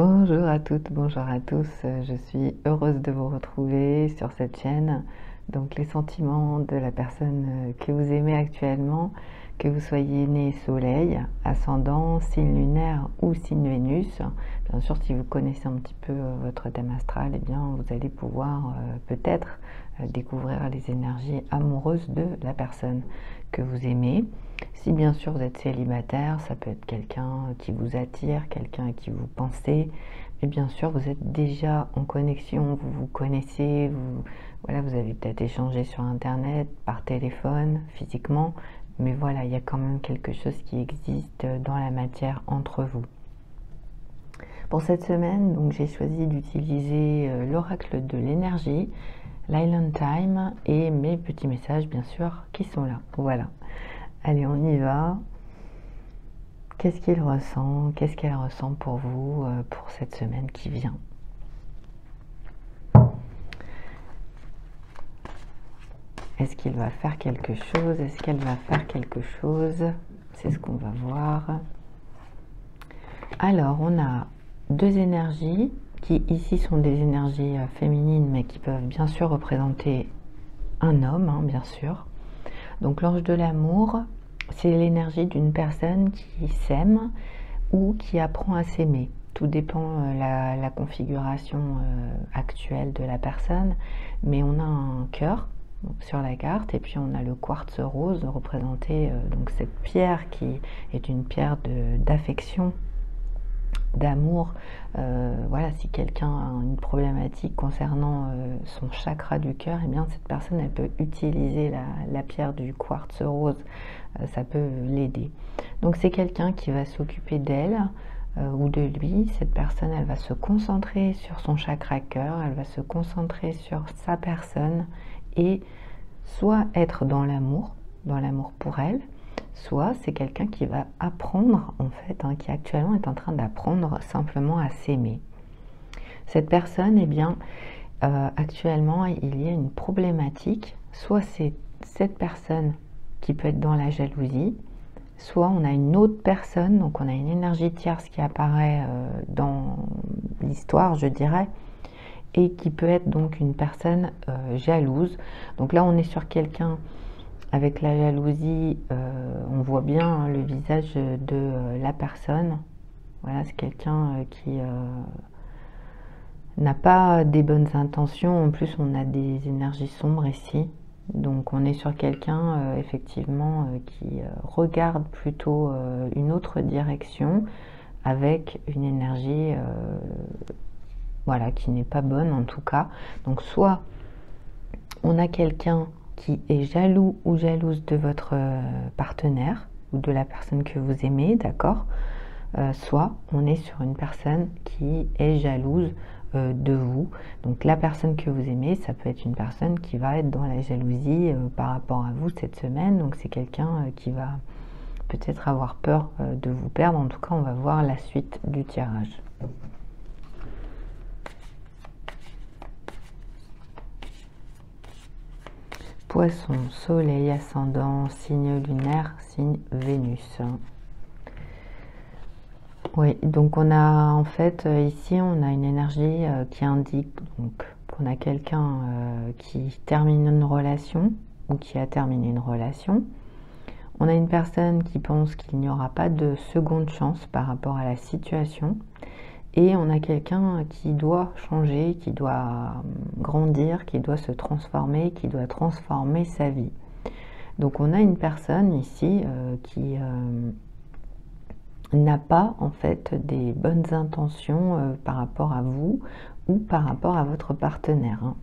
Bonjour à toutes, bonjour à tous, je suis heureuse de vous retrouver sur cette chaîne. Donc les sentiments de la personne que vous aimez actuellement, que vous soyez né soleil, ascendant, signe lunaire ou signe Vénus. Bien sûr, si vous connaissez un petit peu votre thème astral, eh bien vous allez pouvoir peut-être découvrir les énergies amoureuses de la personne que vous aimez. Si bien sûr vous êtes célibataire, ça peut être quelqu'un qui vous attire, quelqu'un à qui vous pensez. Mais bien sûr, vous êtes déjà en connexion, vous vous connaissez, voilà, vous avez peut-être échangé sur Internet, par téléphone, physiquement. Mais voilà, il y a quand même quelque chose qui existe dans la matière entre vous. Pour cette semaine, donc j'ai choisi d'utiliser l'oracle de l'énergie, l'Island Time et mes petits messages, bien sûr, qui sont là. Voilà. Allez, on y va. Qu'est-ce qu'il ressent? Qu'est-ce qu'elle ressent pour vous pour cette semaine qui vient? Est-ce qu'il va faire quelque chose? Est-ce qu'elle va faire quelque chose? C'est ce qu'on va voir. Alors, on a deux énergies qui ici sont des énergies féminines, mais qui peuvent bien sûr représenter un homme, hein, bien sûr. Donc l'ange de l'amour, c'est l'énergie d'une personne qui s'aime ou qui apprend à s'aimer. Tout dépend la configuration actuelle de la personne, mais on a un cœur sur la carte et puis on a le quartz rose représenté, donc cette pierre qui est une pierre d'affection, d'amour. Voilà, si quelqu'un a une problématique concernant son chakra du cœur, et bien cette personne elle peut utiliser la pierre du quartz rose, ça peut l'aider. Donc c'est quelqu'un qui va s'occuper d'elle ou de lui. Cette personne elle va se concentrer sur son chakra cœur, elle va se concentrer sur sa personne et soit être dans l'amour pour elle, soit c'est quelqu'un qui va apprendre, en fait, hein, qui actuellement est en train d'apprendre simplement à s'aimer. Cette personne, eh bien, actuellement, il y a une problématique. Soit c'est cette personne qui peut être dans la jalousie, soit on a une autre personne, donc on a une énergie tierce qui apparaît dans l'histoire, je dirais, et qui peut être donc une personne jalouse. Donc là, on est sur quelqu'un. Avec la jalousie, on voit bien hein, le visage de la personne. Voilà, c'est quelqu'un qui n'a pas des bonnes intentions. En plus, on a des énergies sombres ici. Donc, on est sur quelqu'un, effectivement, qui regarde plutôt une autre direction avec une énergie voilà, qui n'est pas bonne en tout cas. Donc, soit on a quelqu'un qui est jaloux ou jalouse de votre partenaire ou de la personne que vous aimez, d'accord, soit on est sur une personne qui est jalouse de vous. Donc la personne que vous aimez, ça peut être une personne qui va être dans la jalousie par rapport à vous cette semaine. Donc c'est quelqu'un qui va peut-être avoir peur de vous perdre. En tout cas, on va voir la suite du tirage. Poisson, soleil, ascendant, signe lunaire, signe Vénus. Oui, donc on a en fait ici on a une énergie qui indique donc qu'on a quelqu'un qui termine une relation ou qui a terminé une relation. On a une personne qui pense qu'il n'y aura pas de seconde chance par rapport à la situation. Et on a quelqu'un qui doit changer, qui doit grandir, qui doit se transformer, qui doit transformer sa vie. Donc on a une personne ici qui n'a pas en fait des bonnes intentions par rapport à vous ou par rapport à votre partenaire. Hein.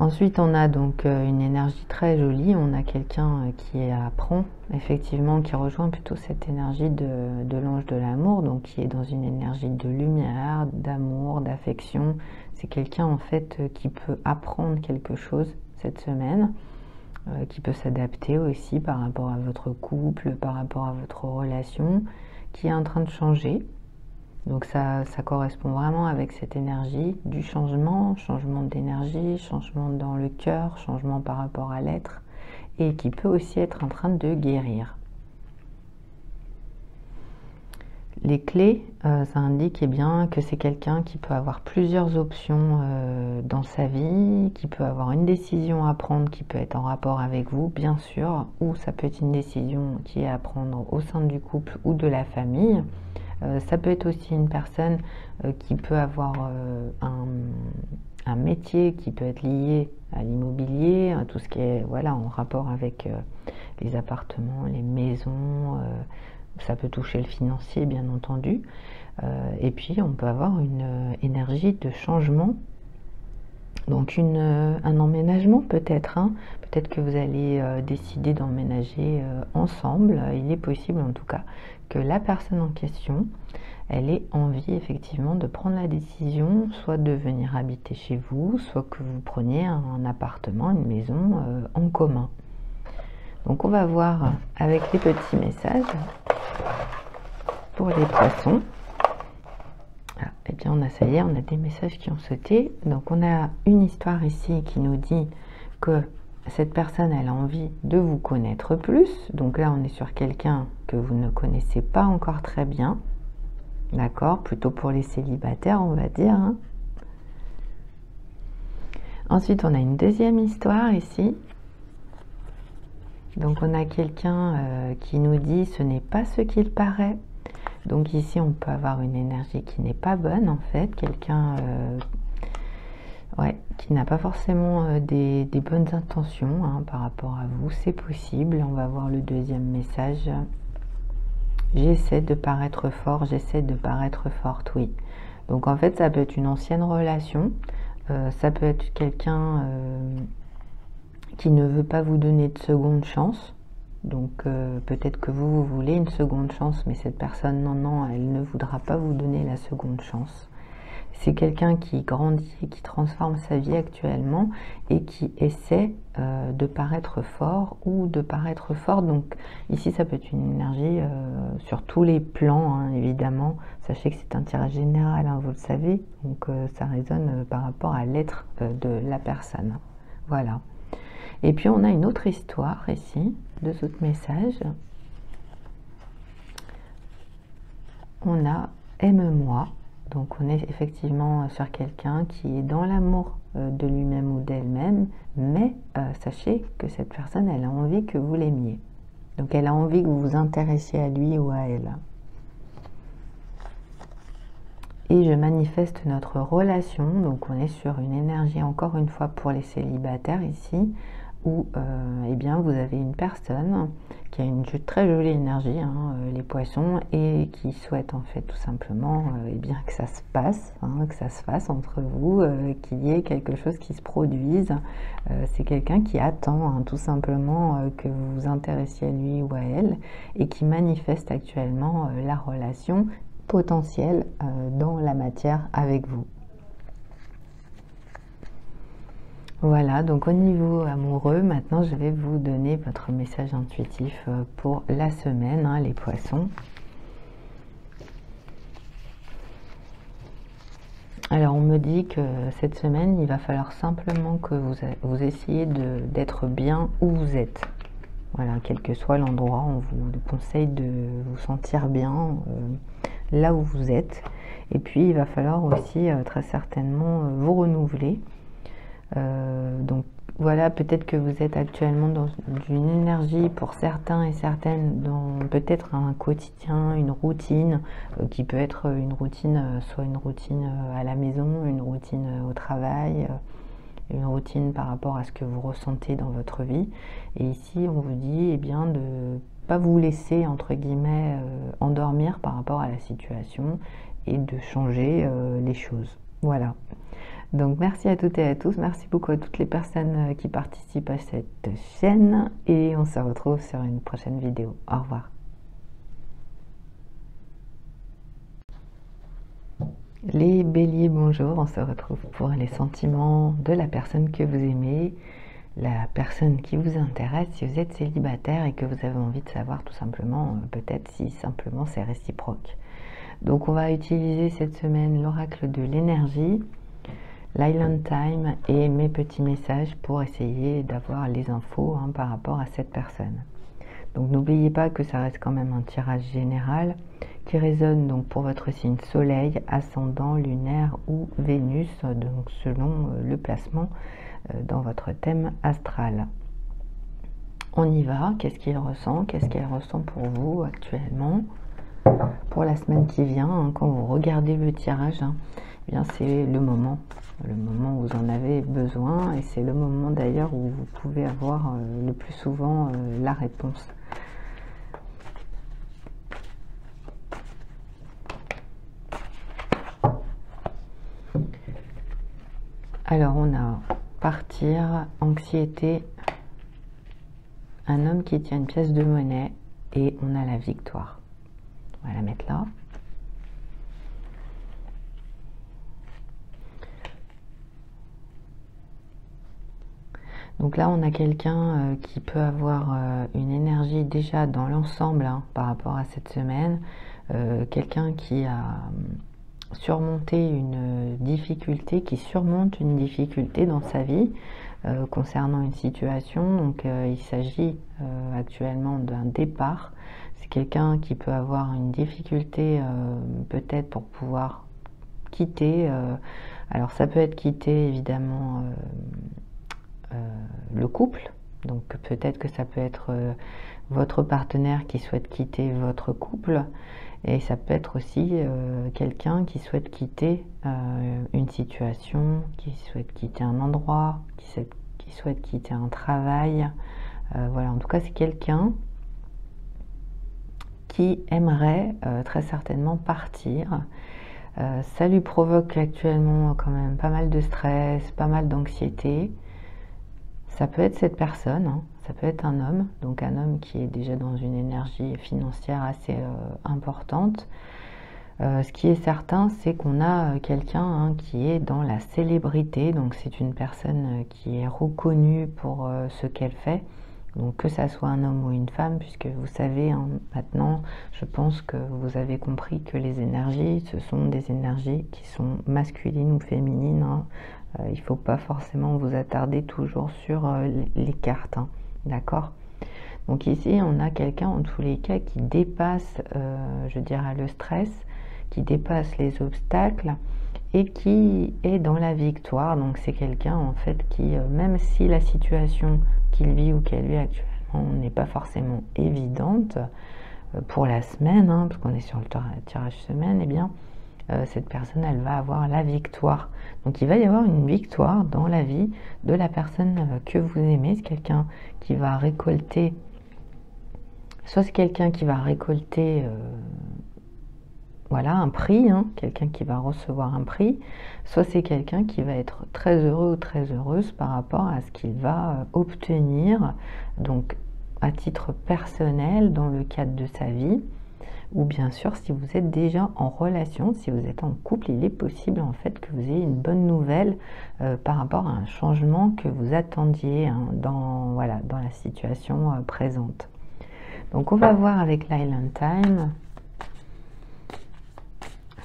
Ensuite, on a donc une énergie très jolie. On a quelqu'un qui apprend, effectivement, qui rejoint plutôt cette énergie de l'ange de l'amour, donc qui est dans une énergie de lumière, d'amour, d'affection. C'est quelqu'un, en fait, qui peut apprendre quelque chose cette semaine, qui peut s'adapter aussi par rapport à votre couple, par rapport à votre relation, qui est en train de changer. Donc ça correspond vraiment avec cette énergie du changement, changement d'énergie, changement dans le cœur, changement par rapport à l'être, et qui peut aussi être en train de guérir. Les clés, ça indique bien que c'est quelqu'un qui peut avoir plusieurs options dans sa vie, qui peut avoir une décision à prendre qui peut être en rapport avec vous, bien sûr, ou ça peut être une décision qui est à prendre au sein du couple ou de la famille. Ça peut être aussi une personne qui peut avoir un métier qui peut être lié à l'immobilier, à tout ce qui est voilà, en rapport avec les appartements, les maisons. Ça peut toucher le financier, bien entendu. Et puis, on peut avoir une énergie de changement. Donc, un emménagement peut-être. Hein. Peut-être que vous allez décider d'emménager ensemble. Il est possible, en tout cas, que la personne en question, elle ait envie, effectivement, de prendre la décision, soit de venir habiter chez vous, soit que vous preniez un appartement, une maison en commun. Donc, on va voir avec les petits messages pour les poissons. Ah, et bien ça y est, on a des messages qui ont sauté. Donc on a une histoire ici qui nous dit que cette personne, elle a envie de vous connaître plus. Donc là, on est sur quelqu'un que vous ne connaissez pas encore très bien. D'accord? Plutôt pour les célibataires, on va dire. Hein. Ensuite, on a une deuxième histoire ici. Donc on a quelqu'un qui nous dit « ce n'est pas ce qu'il paraît ». Donc ici, on peut avoir une énergie qui n'est pas bonne, en fait. Quelqu'un qui n'a pas forcément des bonnes intentions hein, par rapport à vous. C'est possible. On va voir le deuxième message. J'essaie de paraître fort, j'essaie de paraître forte, oui. Donc en fait, ça peut être une ancienne relation. Ça peut être quelqu'un qui ne veut pas vous donner de seconde chance. Donc peut-être que vous voulez une seconde chance, mais cette personne, non, elle ne voudra pas vous donner la seconde chance. C'est quelqu'un qui grandit et qui transforme sa vie actuellement et qui essaie de paraître fort ou de paraître forte. Donc ici, ça peut être une énergie sur tous les plans, hein, évidemment. Sachez que c'est un tirage général, hein, vous le savez. Donc ça résonne par rapport à l'être de la personne. Voilà. Et puis on a une autre histoire ici, deux autres messages. On a « aime-moi ». Donc on est effectivement sur quelqu'un qui est dans l'amour de lui-même ou d'elle-même, mais sachez que cette personne, elle a envie que vous l'aimiez. Donc elle a envie que vous vous intéressiez à lui ou à elle. Et je manifeste notre relation, donc on est sur une énergie encore une fois pour les célibataires ici, où eh bien, vous avez une personne qui a une très jolie énergie, hein, les poissons, et qui souhaite en fait tout simplement eh bien, que ça se passe, hein, que ça se fasse entre vous, qu'il y ait quelque chose qui se produise. C'est quelqu'un qui attend hein, tout simplement que vous vous intéressiez à lui ou à elle, et qui manifeste actuellement la relation potentielle dans la matière avec vous. Voilà, donc au niveau amoureux, maintenant je vais vous donner votre message intuitif pour la semaine, hein, les poissons. Alors on me dit que cette semaine, il va falloir simplement que vous essayiez d'être bien où vous êtes. Voilà, quel que soit l'endroit, on vous conseille de vous sentir bien là où vous êtes. Et puis il va falloir aussi très certainement vous renouveler. Donc voilà, peut-être que vous êtes actuellement dans une énergie pour certains et certaines, dans peut-être un quotidien, une routine qui peut être une routine, soit une routine à la maison, une routine au travail, une routine par rapport à ce que vous ressentez dans votre vie. Et ici, on vous dit eh bien, de ne pas vous laisser, entre guillemets, endormir par rapport à la situation et de changer les choses. Voilà. Donc merci à toutes et à tous, merci beaucoup à toutes les personnes qui participent à cette chaîne et on se retrouve sur une prochaine vidéo. Au revoir. Les béliers, bonjour, on se retrouve pour les sentiments de la personne que vous aimez, la personne qui vous intéresse, si vous êtes célibataire et que vous avez envie de savoir tout simplement, peut-être si simplement c'est réciproque. Donc on va utiliser cette semaine l'oracle de l'énergie, l'Island Time et mes petits messages pour essayer d'avoir les infos hein, par rapport à cette personne. Donc n'oubliez pas que ça reste quand même un tirage général qui résonne donc pour votre signe soleil, ascendant, lunaire ou Vénus, donc selon le placement dans votre thème astral. On y va, qu'est-ce qu'il ressent, qu'est-ce qu'elle ressent pour vous actuellement, pour la semaine qui vient, hein, quand vous regardez le tirage, hein, eh bien c'est le moment où vous en avez besoin, et c'est le moment d'ailleurs où vous pouvez avoir le plus souvent la réponse. Alors on a partir, anxiété, un homme qui tient une pièce de monnaie, et on a la victoire. On va la mettre là. Donc là, on a quelqu'un qui peut avoir une énergie déjà dans l'ensemble, hein, par rapport à cette semaine. Quelqu'un qui a surmonté une difficulté, qui surmonte une difficulté dans sa vie concernant une situation. Donc il s'agit actuellement d'un départ. C'est quelqu'un qui peut avoir une difficulté peut-être pour pouvoir quitter. Alors ça peut être quitter évidemment le couple, donc peut-être que ça peut être votre partenaire qui souhaite quitter votre couple, et ça peut être aussi quelqu'un qui souhaite quitter une situation, qui souhaite quitter un endroit, qui souhaite quitter un travail. Voilà, en tout cas c'est quelqu'un qui aimerait très certainement partir. Ça lui provoque actuellement quand même pas mal de stress, pas mal d'anxiété. Ça peut être cette personne, hein, ça peut être un homme, donc un homme qui est déjà dans une énergie financière assez importante. Ce qui est certain, c'est qu'on a quelqu'un, hein, qui est dans la célébrité, donc c'est une personne qui est reconnue pour ce qu'elle fait, donc que ça soit un homme ou une femme, puisque vous savez, hein, maintenant, je pense que vous avez compris que les énergies, ce sont des énergies qui sont masculines ou féminines, hein. Il ne faut pas forcément vous attarder toujours sur les cartes, hein, d'accord? Donc ici, on a quelqu'un, en tous les cas, qui dépasse, je dirais, le stress, qui dépasse les obstacles et qui est dans la victoire. Donc c'est quelqu'un, en fait, qui, même si la situation qu'il vit ou qu'elle vit actuellement n'est pas forcément évidente pour la semaine, hein, parce qu'on est sur le tirage semaine, eh bien, cette personne, elle va avoir la victoire. Donc il va y avoir une victoire dans la vie de la personne que vous aimez. C'est quelqu'un qui va récolter, soit c'est quelqu'un qui va récolter voilà, un prix, hein, quelqu'un qui va recevoir un prix, soit c'est quelqu'un qui va être très heureux ou très heureuse par rapport à ce qu'il va obtenir, donc à titre personnel dans le cadre de sa vie. Ou bien sûr, si vous êtes déjà en relation, si vous êtes en couple, il est possible en fait que vous ayez une bonne nouvelle par rapport à un changement que vous attendiez, hein, dans la situation présente. Donc on va voir avec l'Island Time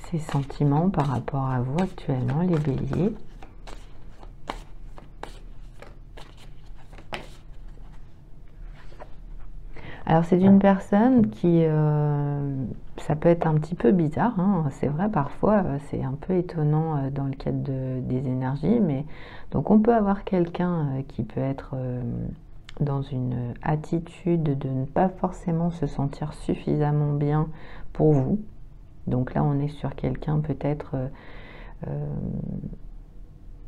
ses sentiments par rapport à vous actuellement, les béliers. Alors c'est une personne qui, ça peut être un petit peu bizarre, hein, c'est vrai, parfois c'est un peu étonnant dans le cadre des énergies, mais donc on peut avoir quelqu'un qui peut être dans une attitude de ne pas forcément se sentir suffisamment bien pour vous. Donc là on est sur quelqu'un peut-être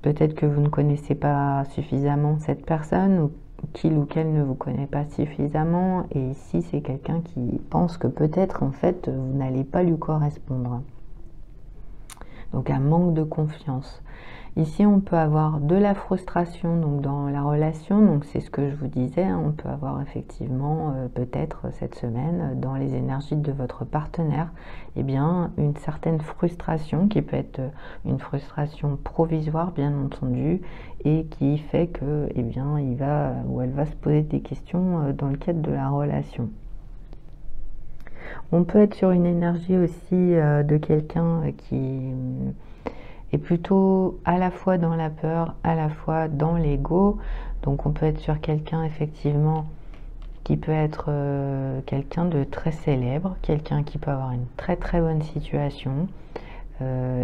que vous ne connaissez pas suffisamment cette personne, ou qu'il ou qu'elle ne vous connaît pas suffisamment, et ici c'est quelqu'un qui pense que peut-être en fait vous n'allez pas lui correspondre. Donc un manque de confiance. Ici on peut avoir de la frustration donc dans la relation, donc c'est ce que je vous disais, hein, on peut avoir effectivement peut-être cette semaine dans les énergies de votre partenaire, eh bien une certaine frustration qui peut être une frustration provisoire bien entendu, et qui fait que eh bien il va ou elle va se poser des questions dans le cadre de la relation. On peut être sur une énergie aussi de quelqu'un qui est plutôt à la fois dans la peur, à la fois dans l'ego. Donc on peut être sur quelqu'un effectivement qui peut être quelqu'un de très célèbre, quelqu'un qui peut avoir une très très bonne situation.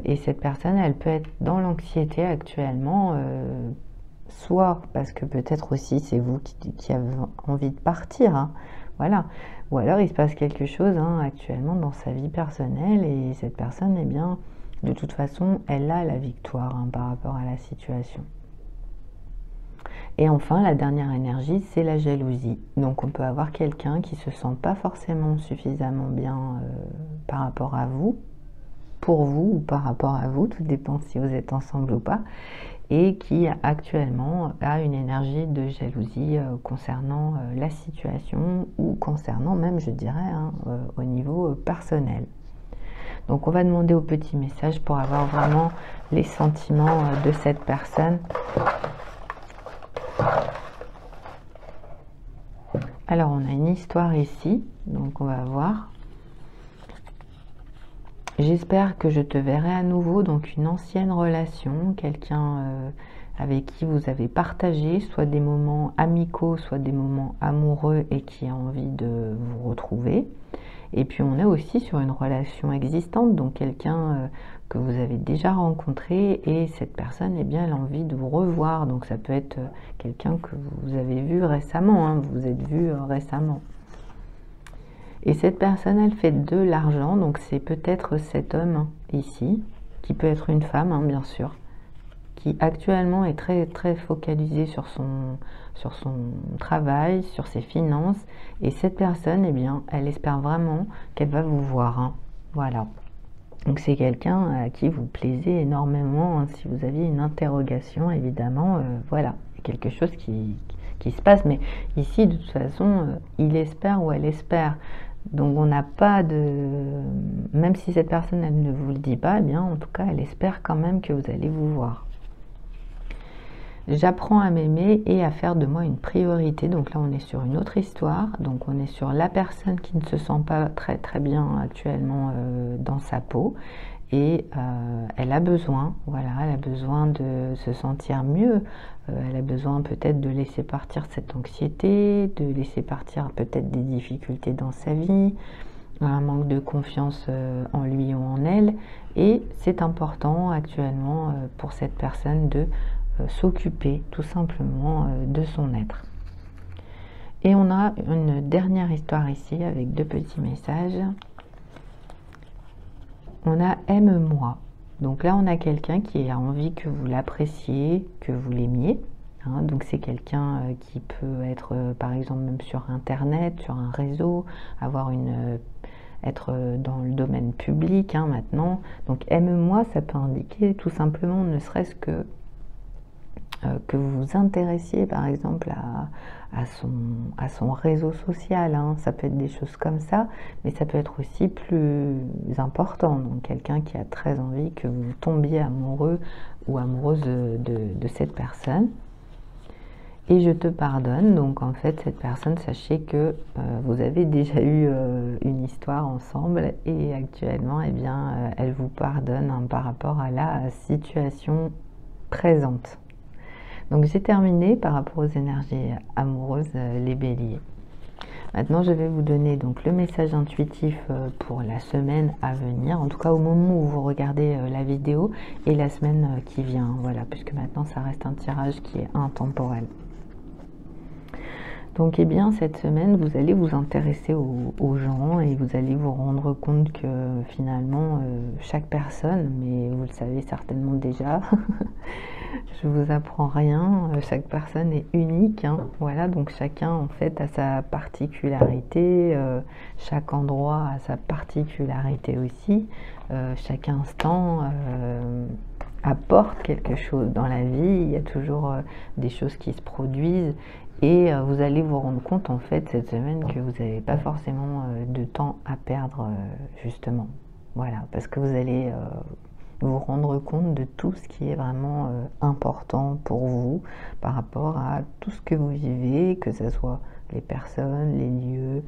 Et cette personne, elle peut être dans l'anxiété actuellement, soit parce que peut-être aussi c'est vous qui avez envie de partir, hein, voilà. Ou alors il se passe quelque chose actuellement dans sa vie personnelle et cette personne, eh bien, de toute façon, elle a la victoire par rapport à la situation. Et enfin, la dernière énergie, c'est la jalousie. Donc on peut avoir quelqu'un qui se sent pas forcément suffisamment bien par rapport à vous, pour vous ou par rapport à vous, tout dépend si vous êtes ensemble ou pas, et qui actuellement a une énergie de jalousie concernant la situation ou concernant même, je dirais, au niveau personnel. Donc on va demander au petit message pour avoir vraiment les sentiments de cette personne. Alors on a une histoire ici, donc on va voir. J'espère que je te verrai à nouveau, donc une ancienne relation, quelqu'un avec qui vous avez partagé soit des moments amicaux, soit des moments amoureux et qui a envie de vous retrouver. Et puis on est aussi sur une relation existante, donc quelqu'un que vous avez déjà rencontré et cette personne, eh bien, elle a envie de vous revoir. Donc ça peut être quelqu'un que vous avez vu récemment, vous vous êtes vu récemment. Et cette personne, elle fait de l'argent, donc c'est peut-être cet homme ici, qui peut être une femme, bien sûr, qui actuellement est très très focalisé sur son travail, sur ses finances. Et cette personne, eh bien, elle espère vraiment qu'elle va vous voir. Voilà. Donc c'est quelqu'un à qui vous plaisez énormément. Si vous aviez une interrogation, évidemment, voilà, quelque chose qui se passe. Mais ici, de toute façon, il espère ou elle espère. Donc on n'a pas de... Même si cette personne, elle ne vous le dit pas, eh bien, en tout cas, elle espère quand même que vous allez vous voir. J'apprends à m'aimer et à faire de moi une priorité. Donc là, on est sur une autre histoire. Donc on est sur la personne qui ne se sent pas très très bien actuellement dans sa peau. Et elle a besoin, voilà, elle a besoin de se sentir mieux. Elle a besoin peut-être de laisser partir cette anxiété, de laisser partir peut-être des difficultés dans sa vie, un manque de confiance en lui ou en elle. Et c'est important actuellement pour cette personne de s'occuper tout simplement de son être. Et on a une dernière histoire ici avec deux petits messages. On a aime-moi. Donc là on a quelqu'un qui a envie que vous l'appréciez, que vous l'aimiez. Donc c'est quelqu'un qui peut être par exemple même sur internet, sur un réseau, être dans le domaine public maintenant. Donc aime-moi, ça peut indiquer tout simplement ne serait-ce que vous vous intéressiez par exemple à son réseau social, ça peut être des choses comme ça, mais ça peut être aussi plus important, donc quelqu'un qui a très envie que vous tombiez amoureux ou amoureuse de cette personne. Et je te pardonne, donc en fait cette personne, sachez que vous avez déjà eu une histoire ensemble et actuellement, eh bien, elle vous pardonne par rapport à la situation présente. Donc j'ai terminé par rapport aux énergies amoureuses, les béliers. Maintenant je vais vous donner donc le message intuitif pour la semaine à venir, en tout cas au moment où vous regardez la vidéo et la semaine qui vient, voilà, puisque maintenant ça reste un tirage qui est intemporel. Donc eh bien cette semaine vous allez vous intéresser aux gens et vous allez vous rendre compte que finalement chaque personne, mais vous le savez certainement déjà, je vous apprends rien, chaque personne est unique, voilà, donc chacun en fait a sa particularité, chaque endroit a sa particularité aussi, chaque instant apporte quelque chose dans la vie, il y a toujours des choses qui se produisent et vous allez vous rendre compte en fait cette semaine que vous n'avez pas forcément de temps à perdre justement, voilà, parce que vous allez vous rendre compte de tout ce qui est vraiment important pour vous par rapport à tout ce que vous vivez, que ce soit les personnes, les lieux,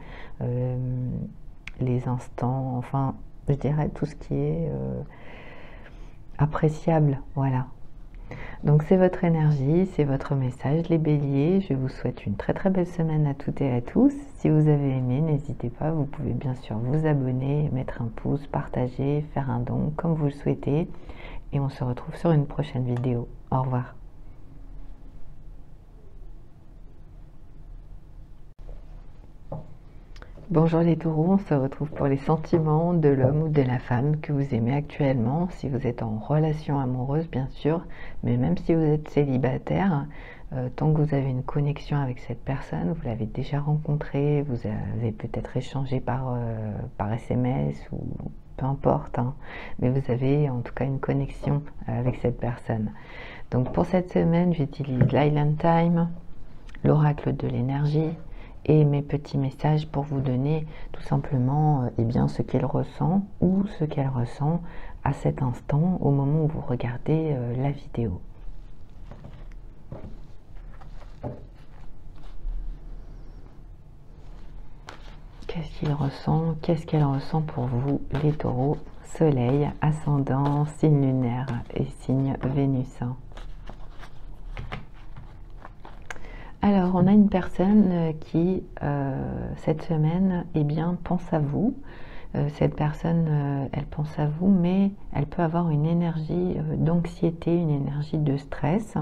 les instants, enfin je dirais tout ce qui est appréciable, voilà. Donc c'est votre énergie, c'est votre message, les béliers. Je vous souhaite une très très belle semaine à toutes et à tous. Si vous avez aimé, n'hésitez pas, vous pouvez bien sûr vous abonner, mettre un pouce, partager, faire un don comme vous le souhaitez. Et on se retrouve sur une prochaine vidéo. Au revoir. Bonjour les taureaux, on se retrouve pour les sentiments de l'homme ou de la femme que vous aimez actuellement, si vous êtes en relation amoureuse bien sûr, mais même si vous êtes célibataire, tant que vous avez une connexion avec cette personne, vous l'avez déjà rencontrée, vous avez peut-être échangé par SMS ou peu importe, hein, mais vous avez en tout cas une connexion avec cette personne. Donc pour cette semaine, j'utilise l'Island Time, l'oracle de l'énergie, et mes petits messages pour vous donner tout simplement eh bien, ce qu'elle ressent ou ce qu'elle ressent à cet instant au moment où vous regardez la vidéo. Qu'est-ce qu'il ressent? Qu'est-ce qu'elle ressent pour vous les taureaux? Soleil, ascendant, signe lunaire et signe vénusien. Alors, on a une personne qui, cette semaine, eh bien, pense à vous. Cette personne, elle pense à vous, mais elle peut avoir une énergie d'anxiété, une énergie de stress.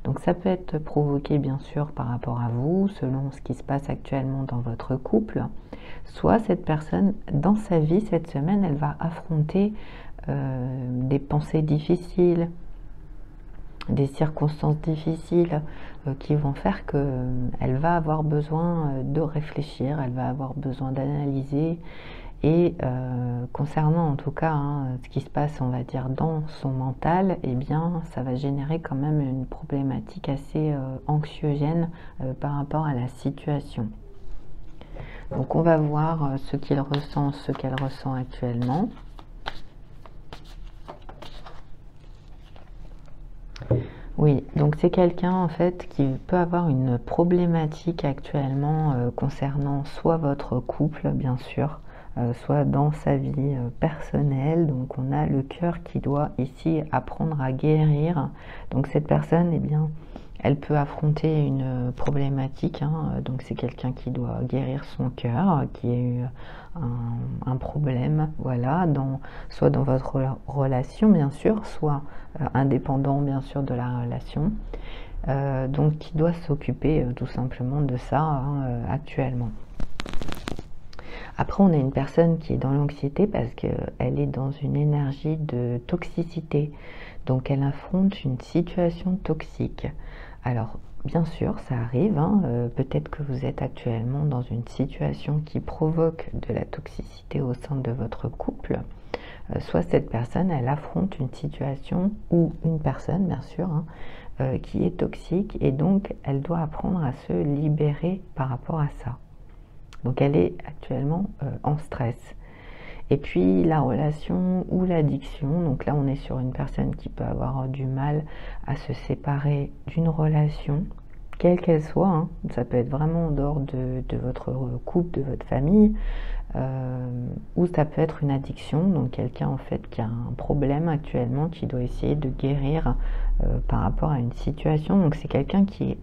Donc, ça peut être provoqué, bien sûr, par rapport à vous, selon ce qui se passe actuellement dans votre couple. Soit cette personne, dans sa vie, cette semaine, elle va affronter des pensées difficiles, des circonstances difficiles qui vont faire qu'elle va avoir besoin de réfléchir, elle va avoir besoin d'analyser et concernant en tout cas ce qui se passe on va dire dans son mental, eh bien ça va générer quand même une problématique assez anxiogène par rapport à la situation. Donc on va voir ce qu'il ressent, ce qu'elle ressent actuellement. Oui, donc c'est quelqu'un en fait qui peut avoir une problématique actuellement concernant soit votre couple bien sûr, soit dans sa vie personnelle. Donc on a le cœur qui doit ici apprendre à guérir. Donc cette personne, eh bien, elle peut affronter une problématique, donc c'est quelqu'un qui doit guérir son cœur, qui a eu un problème, voilà, soit dans votre relation bien sûr, soit indépendant bien sûr de la relation, donc qui doit s'occuper tout simplement de ça actuellement. Après, on a une personne qui est dans l'anxiété parce qu'elle est dans une énergie de toxicité. Donc, elle affronte une situation toxique. Alors, bien sûr, ça arrive. Peut-être que vous êtes actuellement dans une situation qui provoque de la toxicité au sein de votre couple. Soit cette personne, elle affronte une situation ou une personne, bien sûr, qui est toxique. Et donc, elle doit apprendre à se libérer par rapport à ça. Donc elle est actuellement en stress. Et puis la relation ou l'addiction, donc là on est sur une personne qui peut avoir du mal à se séparer d'une relation, quelle qu'elle soit, ça peut être vraiment en dehors de votre couple, de votre famille, ou ça peut être une addiction, donc quelqu'un en fait qui a un problème actuellement, qui doit essayer de guérir par rapport à une situation. Donc c'est quelqu'un qui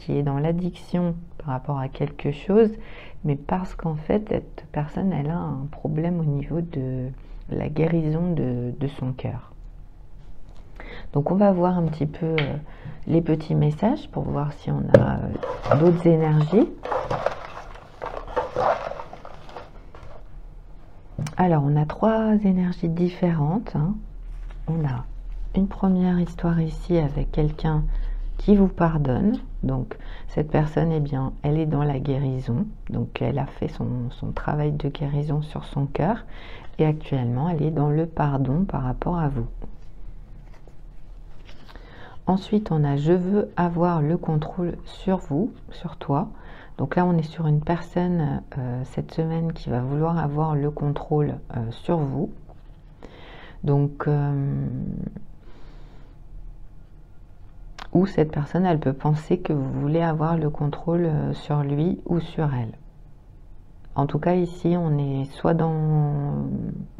est dans l'addiction par rapport à quelque chose, mais parce qu'en fait cette personne elle a un problème au niveau de la guérison de son cœur. Donc on va voir un petit peu les petits messages pour voir si on a d'autres énergies. Alors on a 3 énergies différentes. On a une première histoire ici avec quelqu'un qui vous pardonne. Donc cette personne, eh bien, elle est dans la guérison. Donc elle a fait son travail de guérison sur son cœur. Et actuellement, elle est dans le pardon par rapport à vous. Ensuite, on a « Je veux avoir le contrôle sur vous, sur toi ». Donc là, on est sur une personne cette semaine qui va vouloir avoir le contrôle sur vous. Donc, ou cette personne, elle peut penser que vous voulez avoir le contrôle sur lui ou sur elle. En tout cas, ici, on est soit dans...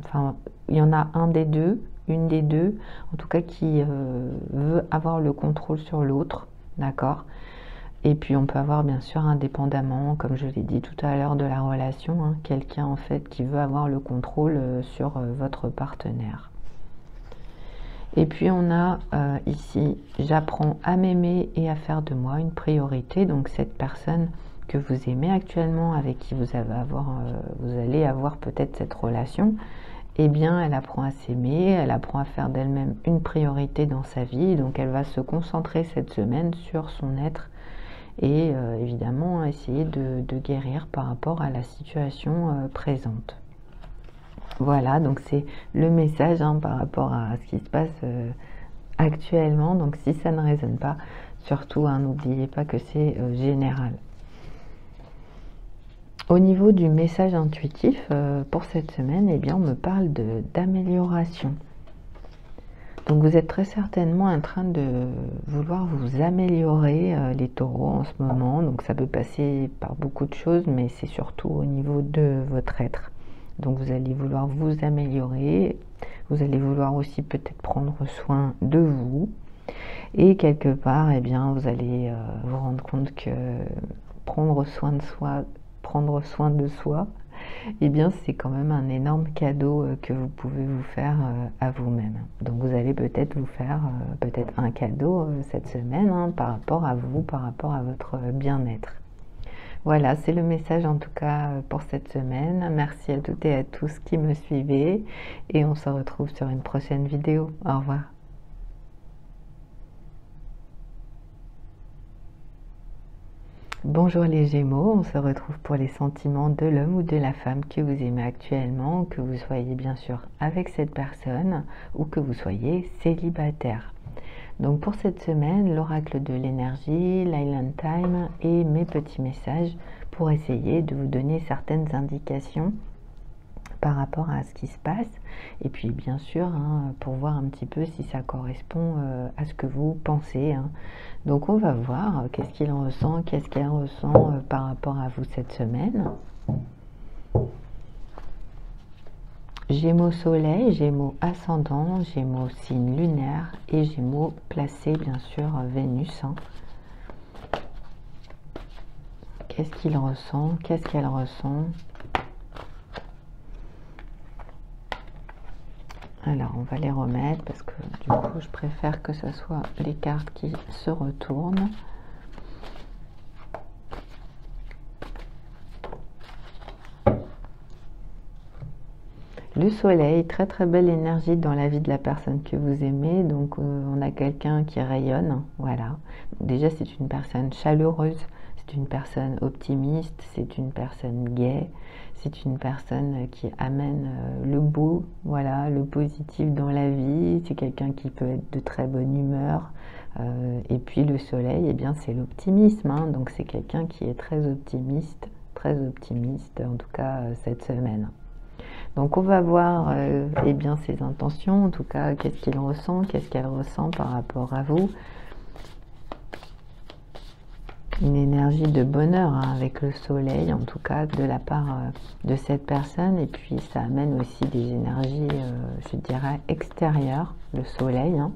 Enfin, il y en a un des deux, une des deux, en tout cas qui veut avoir le contrôle sur l'autre, d'accord? Et puis on peut avoir bien sûr indépendamment, comme je l'ai dit tout à l'heure, de la relation, hein, quelqu'un en fait qui veut avoir le contrôle sur votre partenaire. Et puis on a ici, j'apprends à m'aimer et à faire de moi une priorité. Donc cette personne que vous aimez actuellement, avec qui vous allez avoir peut-être cette relation, eh bien elle apprend à s'aimer, elle apprend à faire d'elle-même une priorité dans sa vie. Donc elle va se concentrer cette semaine sur son être et évidemment essayer de guérir par rapport à la situation présente. Voilà, donc c'est le message hein, par rapport à ce qui se passe actuellement. Donc si ça ne résonne pas, surtout hein, n'oubliez pas que c'est général. Au niveau du message intuitif pour cette semaine, eh bien on me parle d'amélioration. Donc vous êtes très certainement en train de vouloir vous améliorer les taureaux en ce moment. Donc ça peut passer par beaucoup de choses, mais c'est surtout au niveau de votre être. Donc vous allez vouloir vous améliorer, vous allez vouloir aussi peut-être prendre soin de vous. Et quelque part, eh bien, vous allez vous rendre compte que prendre soin de soi, eh bien, c'est quand même un énorme cadeau que vous pouvez vous faire à vous-même. Donc vous allez peut-être vous faire peut-être un cadeau cette semaine hein, par rapport à vous, par rapport à votre bien-être. Voilà, c'est le message en tout cas pour cette semaine. Merci à toutes et à tous qui me suivez et on se retrouve sur une prochaine vidéo. Au revoir. Bonjour les Gémeaux, on se retrouve pour les sentiments de l'homme ou de la femme que vous aimez actuellement, que vous soyez bien sûr avec cette personne ou que vous soyez célibataire. Donc pour cette semaine, l'oracle de l'énergie, l'Island Time et mes petits messages pour essayer de vous donner certaines indications par rapport à ce qui se passe et puis bien sûr hein, pour voir un petit peu si ça correspond à ce que vous pensez hein. Donc on va voir qu'est-ce qu'il ressent, qu'est-ce qu'elle ressent par rapport à vous cette semaine. Gémeaux soleil, Gémeaux ascendant, Gémeaux signe lunaire et Gémeaux placé bien sûr Vénus hein. Qu'est-ce qu'il ressent, qu'est-ce qu'elle ressent? Alors, on va les remettre parce que du coup, je préfère que ce soit les cartes qui se retournent. Le soleil, très très belle énergie dans la vie de la personne que vous aimez. Donc, on a quelqu'un qui rayonne. Voilà. Déjà, c'est une personne chaleureuse. C'est une personne optimiste, c'est une personne gaie, c'est une personne qui amène le beau, voilà, le positif dans la vie. C'est quelqu'un qui peut être de très bonne humeur. Et puis le soleil, eh bien, c'est l'optimisme. Hein, donc c'est quelqu'un qui est très optimiste en tout cas cette semaine. Donc on va voir eh bien, ses intentions, en tout cas qu'est-ce qu'il ressent, qu'est-ce qu'elle ressent par rapport à vous. Une énergie de bonheur hein, avec le soleil, en tout cas de la part de cette personne. Et puis ça amène aussi des énergies, je dirais, extérieures, le soleil. Hein.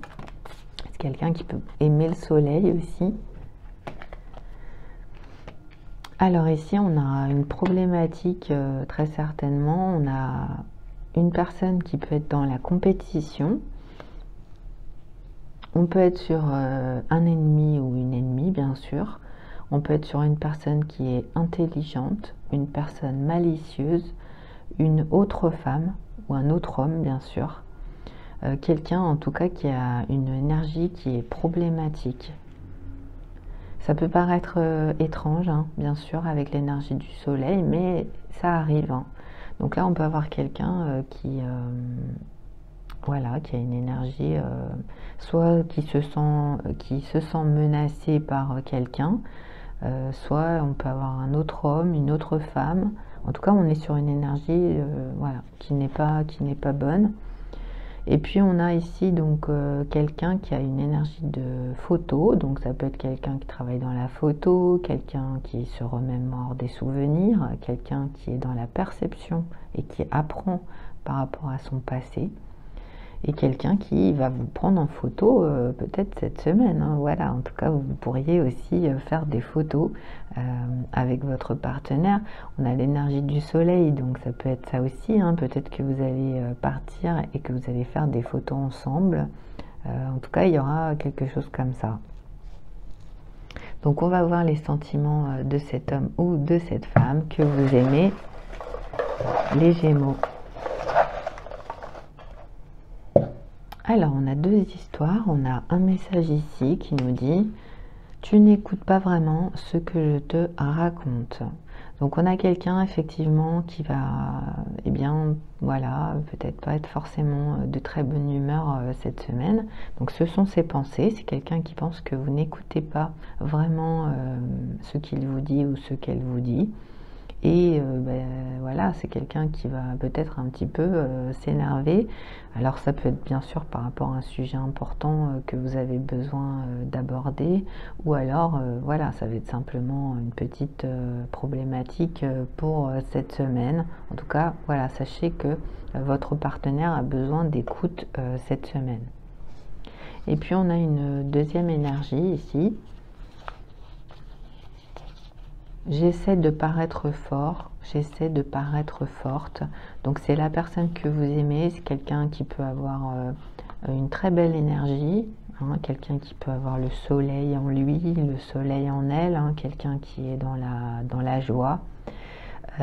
C'est quelqu'un qui peut aimer le soleil aussi. Alors ici, on a une problématique très certainement. On a une personne qui peut être dans la compétition. On peut être sur un ennemi ou une ennemie, bien sûr. On peut être sur une personne qui est intelligente, une personne malicieuse, une autre femme ou un autre homme, bien sûr. Quelqu'un, en tout cas, qui a une énergie qui est problématique. Ça peut paraître étrange, hein, bien sûr, avec l'énergie du soleil, mais ça arrive. Hein. Donc là, on peut avoir quelqu'un voilà, qui a une énergie, soit qui se sent menacé par quelqu'un, soit on peut avoir un autre homme, une autre femme. En tout cas, on est sur une énergie voilà, qui n'est pas bonne. Et puis on a ici donc quelqu'un qui a une énergie de photo, donc ça peut être quelqu'un qui travaille dans la photo, quelqu'un qui se remémore des souvenirs, quelqu'un qui est dans la perception et qui apprend par rapport à son passé. et quelqu'un qui va vous prendre en photo peut-être cette semaine, hein. Voilà, en tout cas vous pourriez aussi faire des photos avec votre partenaire. On a l'énergie du soleil, donc ça peut être ça aussi, hein. Peut-être que vous allez partir et que vous allez faire des photos ensemble. En tout cas il y aura quelque chose comme ça. Donc on va voir les sentiments de cet homme ou de cette femme que vous aimez, les Gémeaux. Alors, on a deux histoires. On a un message ici qui nous dit « Tu n'écoutes pas vraiment ce que je te raconte ». Donc, on a quelqu'un, effectivement, qui va, eh bien, voilà, peut-être pas être forcément de très bonne humeur cette semaine. Donc, ce sont ses pensées. C'est quelqu'un qui pense que vous n'écoutez pas vraiment ce qu'il vous dit ou ce qu'elle vous dit. Et voilà, c'est quelqu'un qui va peut-être un petit peu s'énerver. Alors ça peut être bien sûr par rapport à un sujet important que vous avez besoin d'aborder, ou alors voilà, ça va être simplement une petite problématique pour cette semaine. En tout cas, voilà, sachez que votre partenaire a besoin d'écoute cette semaine. Et puis on a une deuxième énergie ici. J'essaie de paraître fort, j'essaie de paraître forte. Donc c'est la personne que vous aimez, c'est quelqu'un qui peut avoir une très belle énergie, hein, quelqu'un qui peut avoir le soleil en lui, le soleil en elle, hein, quelqu'un qui est dans la joie.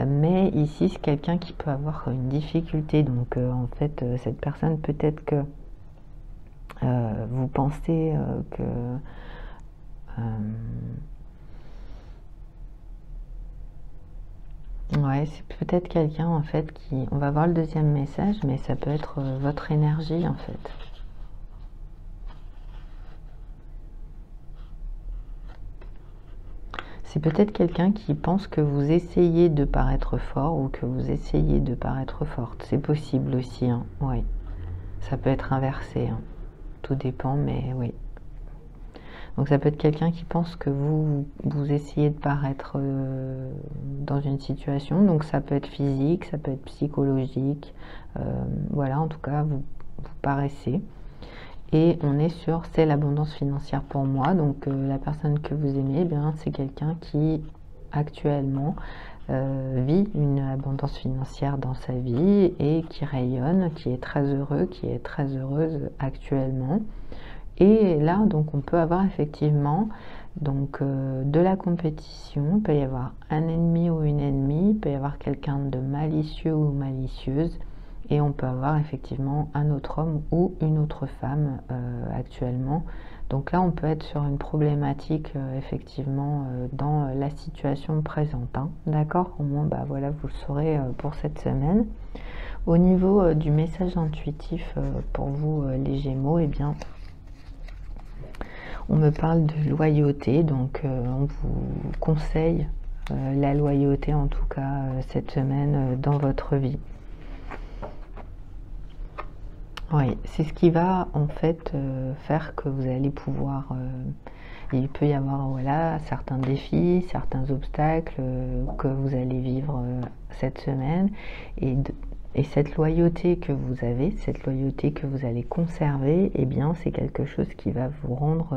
Mais ici c'est quelqu'un qui peut avoir une difficulté. Donc en fait cette personne, peut-être que vous pensez que... ouais, c'est peut-être quelqu'un en fait qui... On va voir le deuxième message, mais ça peut être votre énergie en fait. C'est peut-être quelqu'un qui pense que vous essayez de paraître fort ou que vous essayez de paraître forte. C'est possible aussi, hein. Oui. Ça peut être inversé, hein. Tout dépend, mais oui. Donc ça peut être quelqu'un qui pense que vous essayez de paraître dans une situation. Donc ça peut être physique, ça peut être psychologique. Voilà, en tout cas, vous paraissez. Et on est sur « c'est l'abondance financière pour moi ». Donc la personne que vous aimez, eh bien c'est quelqu'un qui actuellement vit une abondance financière dans sa vie et qui rayonne, qui est très heureux, qui est très heureuse actuellement. Et là, donc, on peut avoir effectivement donc, de la compétition. Il peut y avoir un ennemi ou une ennemie. Il peut y avoir quelqu'un de malicieux ou malicieuse. Et on peut avoir effectivement un autre homme ou une autre femme actuellement. Donc là, on peut être sur une problématique effectivement dans la situation présente, hein. D'accord? Au moins, bah, voilà, vous le saurez pour cette semaine. Au niveau du message intuitif pour vous, les Gémeaux, eh bien... on me parle de loyauté, donc on vous conseille la loyauté en tout cas cette semaine dans votre vie. Oui, c'est ce qui va en fait faire que vous allez pouvoir... il peut y avoir voilà, certains défis, certains obstacles que vous allez vivre cette semaine. Et cette loyauté que vous avez, cette loyauté que vous allez conserver, eh bien c'est quelque chose qui va vous rendre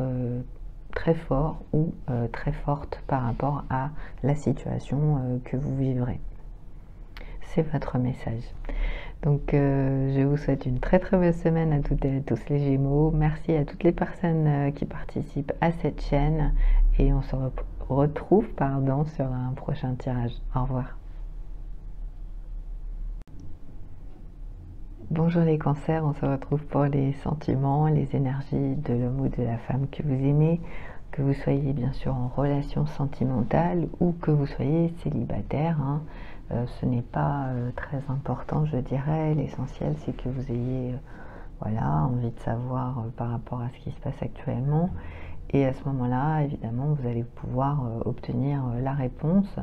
très fort ou très forte par rapport à la situation que vous vivrez. C'est votre message. Donc je vous souhaite une très très belle semaine à toutes et à tous les Gémeaux. Merci à toutes les personnes qui participent à cette chaîne et on se retrouve sur un prochain tirage. Au revoir. Bonjour les cancers, on se retrouve pour les sentiments, les énergies de l'homme ou de la femme que vous aimez, que vous soyez bien sûr en relation sentimentale ou que vous soyez célibataire, hein. Ce n'est pas très important, je dirais. L'essentiel c'est que vous ayez voilà, envie de savoir par rapport à ce qui se passe actuellement. Et à ce moment-là, évidemment, vous allez pouvoir obtenir la réponse.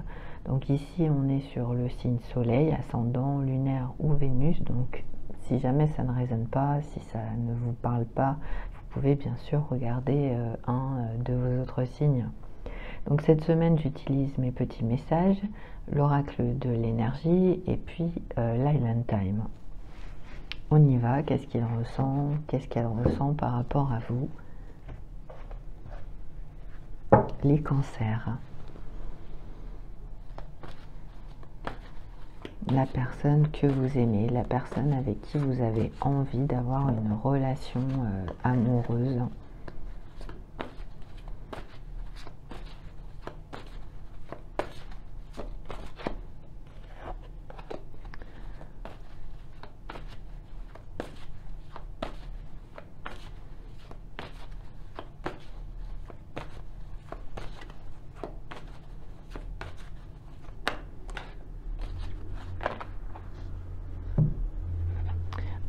Donc ici, on est sur le signe soleil, ascendant, lunaire ou Vénus. Donc si jamais ça ne résonne pas, si ça ne vous parle pas, vous pouvez bien sûr regarder un de vos autres signes. Donc cette semaine, j'utilise mes petits messages, l'oracle de l'énergie et puis l'Island Time. On y va, qu'est-ce qu'il ressent, qu'est-ce qu'elle ressent par rapport à vous? Les cancers. La personne que vous aimez, la personne avec qui vous avez envie d'avoir une relation amoureuse.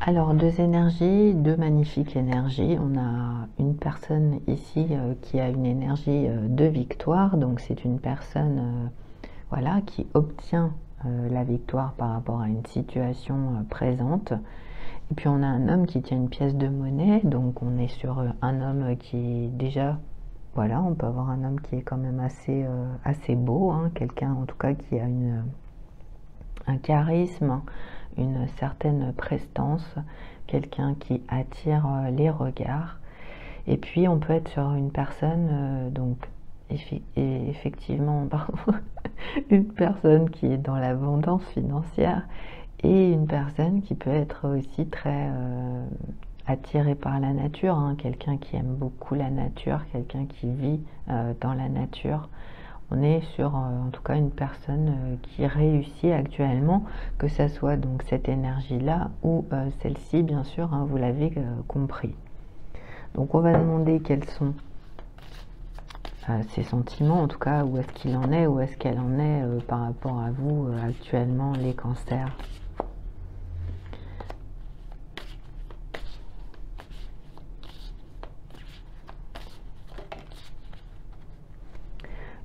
Alors, deux énergies, deux magnifiques énergies. On a une personne ici qui a une énergie de victoire. Donc, c'est une personne voilà, qui obtient la victoire par rapport à une situation présente. Et puis, on a un homme qui tient une pièce de monnaie. Donc, on est sur un homme qui est déjà... Voilà, on peut avoir un homme qui est quand même assez beau. Hein, quelqu'un, en tout cas, qui a un charisme, une certaine prestance, quelqu'un qui attire les regards. Et puis on peut être sur une personne, donc effectivement, une personne qui est dans l'abondance financière et une personne qui peut être aussi très attirée par la nature, hein, quelqu'un qui aime beaucoup la nature, quelqu'un qui vit dans la nature. On est sur, en tout cas, une personne qui réussit actuellement, que ce soit donc cette énergie-là ou celle-ci, bien sûr, hein, vous l'avez compris. Donc, on va demander quels sont ses sentiments, en tout cas, où est-ce qu'il en est, où est-ce qu'elle en est par rapport à vous actuellement, les cancers.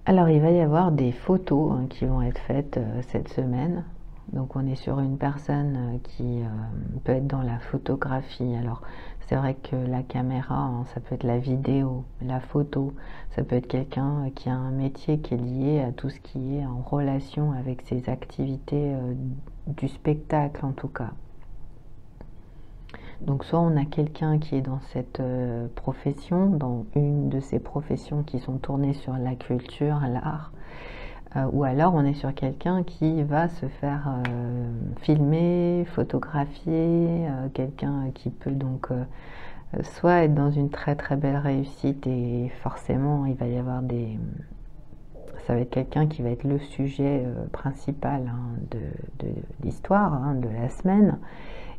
Alors, il va y avoir des photos hein, qui vont être faites cette semaine. Donc, on est sur une personne qui peut être dans la photographie. Alors, c'est vrai que la caméra, hein, ça peut être la vidéo, la photo. Ça peut être quelqu'un qui a un métier qui est lié à tout ce qui est en relation avec ses activités du spectacle, en tout cas. Donc soit on a quelqu'un qui est dans cette profession, dans une de ces professions qui sont tournées sur la culture, l'art, ou alors on est sur quelqu'un qui va se faire filmer, photographier, quelqu'un qui peut donc soit être dans une très très belle réussite et forcément il va y avoir ça va être quelqu'un qui va être le sujet principal hein, de l'histoire, hein, de la semaine.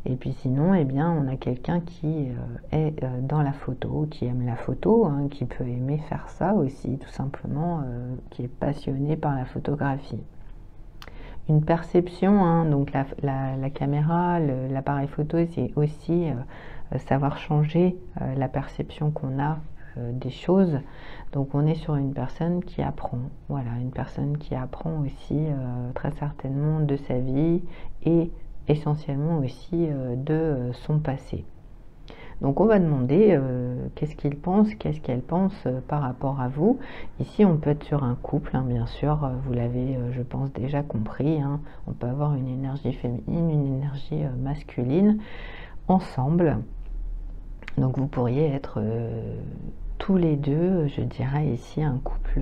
Et puis sinon, eh bien, on a quelqu'un qui est dans la photo, qui aime la photo, hein, qui peut aimer faire ça aussi, tout simplement, qui est passionné par la photographie. Une perception, hein, donc la caméra, l'appareil photo, c'est aussi savoir changer la perception qu'on a des choses. Donc on est sur une personne qui apprend, voilà, une personne qui apprend aussi très certainement de sa vie et essentiellement aussi de son passé. Donc on va demander qu'est-ce qu'il pense, qu'est-ce qu'elle pense par rapport à vous. Ici on peut être sur un couple, hein, bien sûr, vous l'avez je pense déjà compris, hein. On peut avoir une énergie féminine, une énergie masculine ensemble. Donc vous pourriez être tous les deux, je dirais ici un couple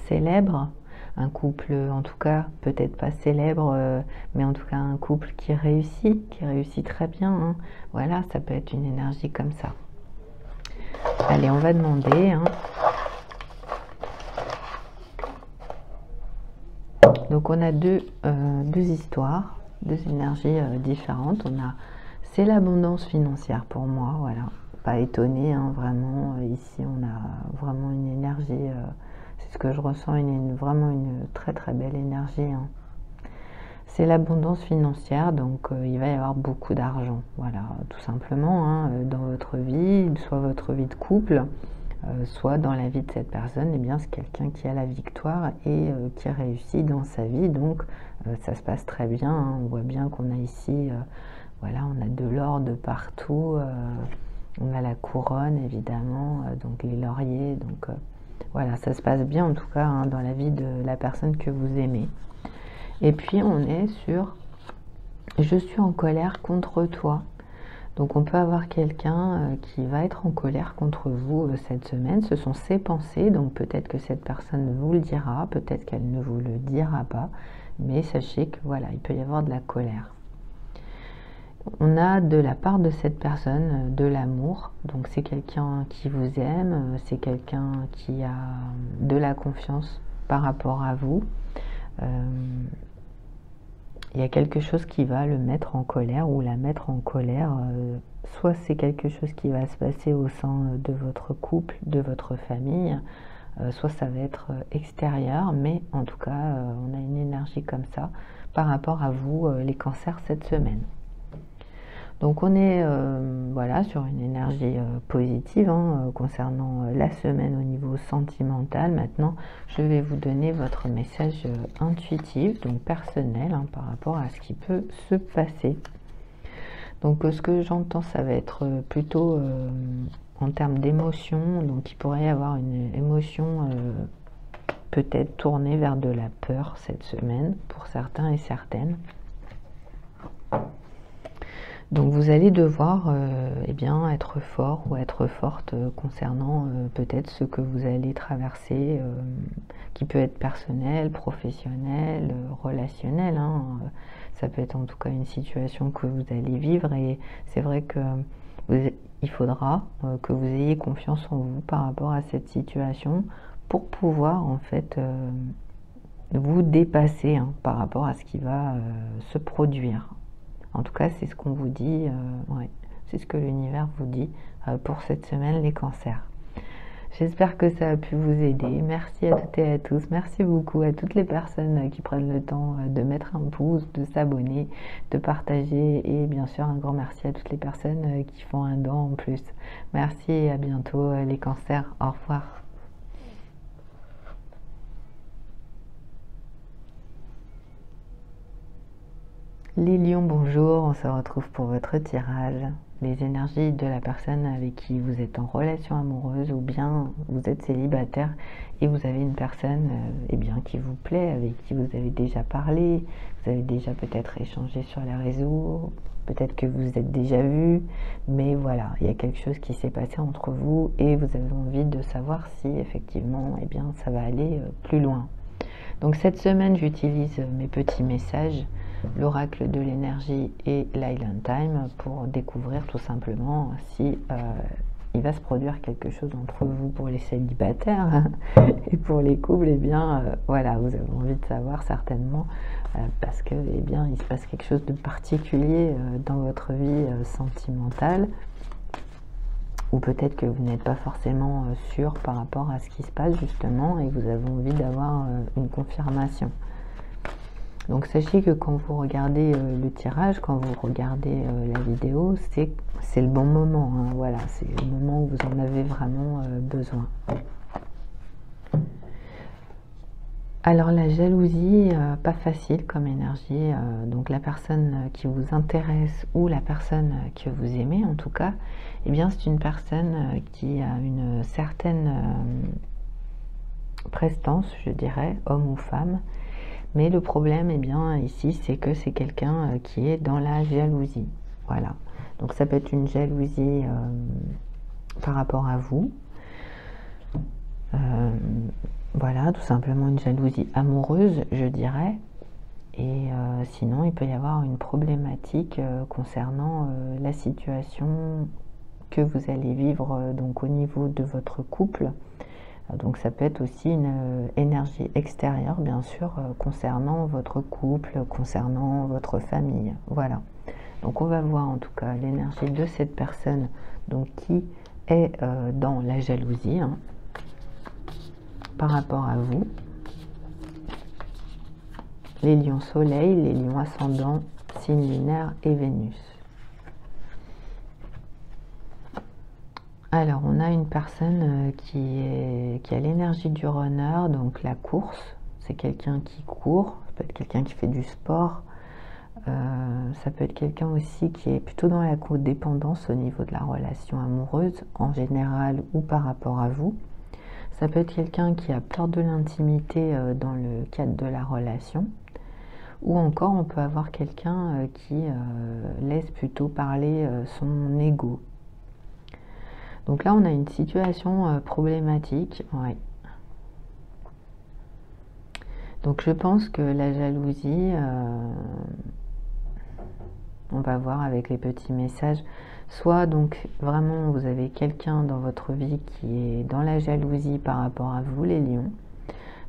célèbre, un couple en tout cas peut-être pas célèbre mais en tout cas un couple qui réussit très bien hein. Voilà, ça peut être une énergie comme ça. Allez, on va demander hein. Donc on a deux histoires, deux énergies différentes. On a c'est l'abondance financière pour moi, voilà, pas étonné hein, vraiment ici on a vraiment une énergie c'est ce que je ressens, vraiment une très très belle énergie. Hein. C'est l'abondance financière, donc il va y avoir beaucoup d'argent. Voilà, tout simplement, hein, dans votre vie, soit votre vie de couple, soit dans la vie de cette personne, eh bien c'est quelqu'un qui a la victoire et qui réussit dans sa vie. Donc ça se passe très bien. Hein. On voit bien qu'on a ici, voilà, on a de l'or de partout. On a la couronne évidemment, donc les lauriers. Donc voilà, ça se passe bien en tout cas hein, dans la vie de la personne que vous aimez. Et puis on est sur je suis en colère contre toi. Donc on peut avoir quelqu'un qui va être en colère contre vous cette semaine. Ce sont ses pensées, donc peut-être que cette personne vous le dira, peut-être qu'elle ne vous le dira pas. Mais sachez que voilà, il peut y avoir de la colère. On a de la part de cette personne de l'amour. Donc c'est quelqu'un qui vous aime, c'est quelqu'un qui a de la confiance par rapport à vous. Il y a quelque chose qui va le mettre en colère ou la mettre en colère. Soit c'est quelque chose qui va se passer au sein de votre couple, de votre famille, soit ça va être extérieur, mais en tout cas, on a une énergie comme ça par rapport à vous, les cancers, cette semaine. Donc on est voilà, sur une énergie positive concernant la semaine au niveau sentimental. Maintenant, je vais vous donner votre message intuitif, donc personnel, par rapport à ce qui peut se passer. Donc ce que j'entends, ça va être plutôt en termes d'émotion. Donc il pourrait y avoir une émotion peut-être tournée vers de la peur cette semaine, pour certains et certaines. Donc vous allez devoir eh bien, être fort ou être forte concernant peut-être ce que vous allez traverser, qui peut être personnel, professionnel, relationnel. Ça peut être en tout cas une situation que vous allez vivre, et c'est vrai que il faudra que vous ayez confiance en vous par rapport à cette situation pour pouvoir en fait vous dépasser par rapport à ce qui va se produire. En tout cas, c'est ce qu'on vous dit, ouais, c'est ce que l'univers vous dit pour cette semaine, les cancers. J'espère que ça a pu vous aider. Merci à toutes et à tous. Merci beaucoup à toutes les personnes qui prennent le temps de mettre un pouce, de s'abonner, de partager. Et bien sûr, un grand merci à toutes les personnes qui font un don en plus. Merci et à bientôt les cancers. Au revoir. Les lions, bonjour, on se retrouve pour votre tirage. Les énergies de la personne avec qui vous êtes en relation amoureuse, ou bien vous êtes célibataire et vous avez une personne eh bien, qui vous plaît, avec qui vous avez déjà parlé, vous avez déjà peut-être échangé sur les réseaux, peut-être que vous êtes déjà vu, mais voilà, il y a quelque chose qui s'est passé entre vous et vous avez envie de savoir si effectivement eh bien, ça va aller plus loin. Donc cette semaine, j'utilise mes petits messages, l'oracle de l'énergie et l'Island Time pour découvrir tout simplement si il va se produire quelque chose entre vous pour les célibataires et pour les couples. Eh bien voilà, vous avez envie de savoir certainement parce que eh bien il se passe quelque chose de particulier dans votre vie sentimentale, ou peut-être que vous n'êtes pas forcément sûr par rapport à ce qui se passe justement et que vous avez envie d'avoir une confirmation. Donc sachez que quand vous regardez le tirage, quand vous regardez la vidéo, c'est le bon moment, voilà, c'est le moment où vous en avez vraiment besoin. Alors la jalousie, pas facile comme énergie, donc la personne qui vous intéresse ou la personne que vous aimez en tout cas, eh bien c'est une personne qui a une certaine prestance, je dirais, homme ou femme, mais le problème eh bien ici c'est que c'est quelqu'un qui est dans la jalousie, voilà. Donc ça peut être une jalousie par rapport à vous, voilà, tout simplement une jalousie amoureuse, je dirais. Et sinon, il peut y avoir une problématique concernant la situation que vous allez vivre donc au niveau de votre couple. Donc ça peut être aussi une énergie extérieure, bien sûr, concernant votre couple, concernant votre famille. Voilà. Donc on va voir en tout cas l'énergie de cette personne donc, qui est dans la jalousie, par rapport à vous. Les lions soleil, les lions ascendants, signe lunaire et Vénus. Alors on a une personne qui a l'énergie du runner, donc la course. C'est quelqu'un qui court, ça peut être quelqu'un qui fait du sport, ça peut être quelqu'un aussi qui est plutôt dans la codépendance au niveau de la relation amoureuse en général ou par rapport à vous. Ça peut être quelqu'un qui a peur de l'intimité dans le cadre de la relation, ou encore on peut avoir quelqu'un qui laisse plutôt parler son ego. Donc là on a une situation problématique, ouais. Donc je pense que la jalousie, on va voir avec les petits messages, soit donc vraiment vous avez quelqu'un dans votre vie qui est dans la jalousie par rapport à vous les lions,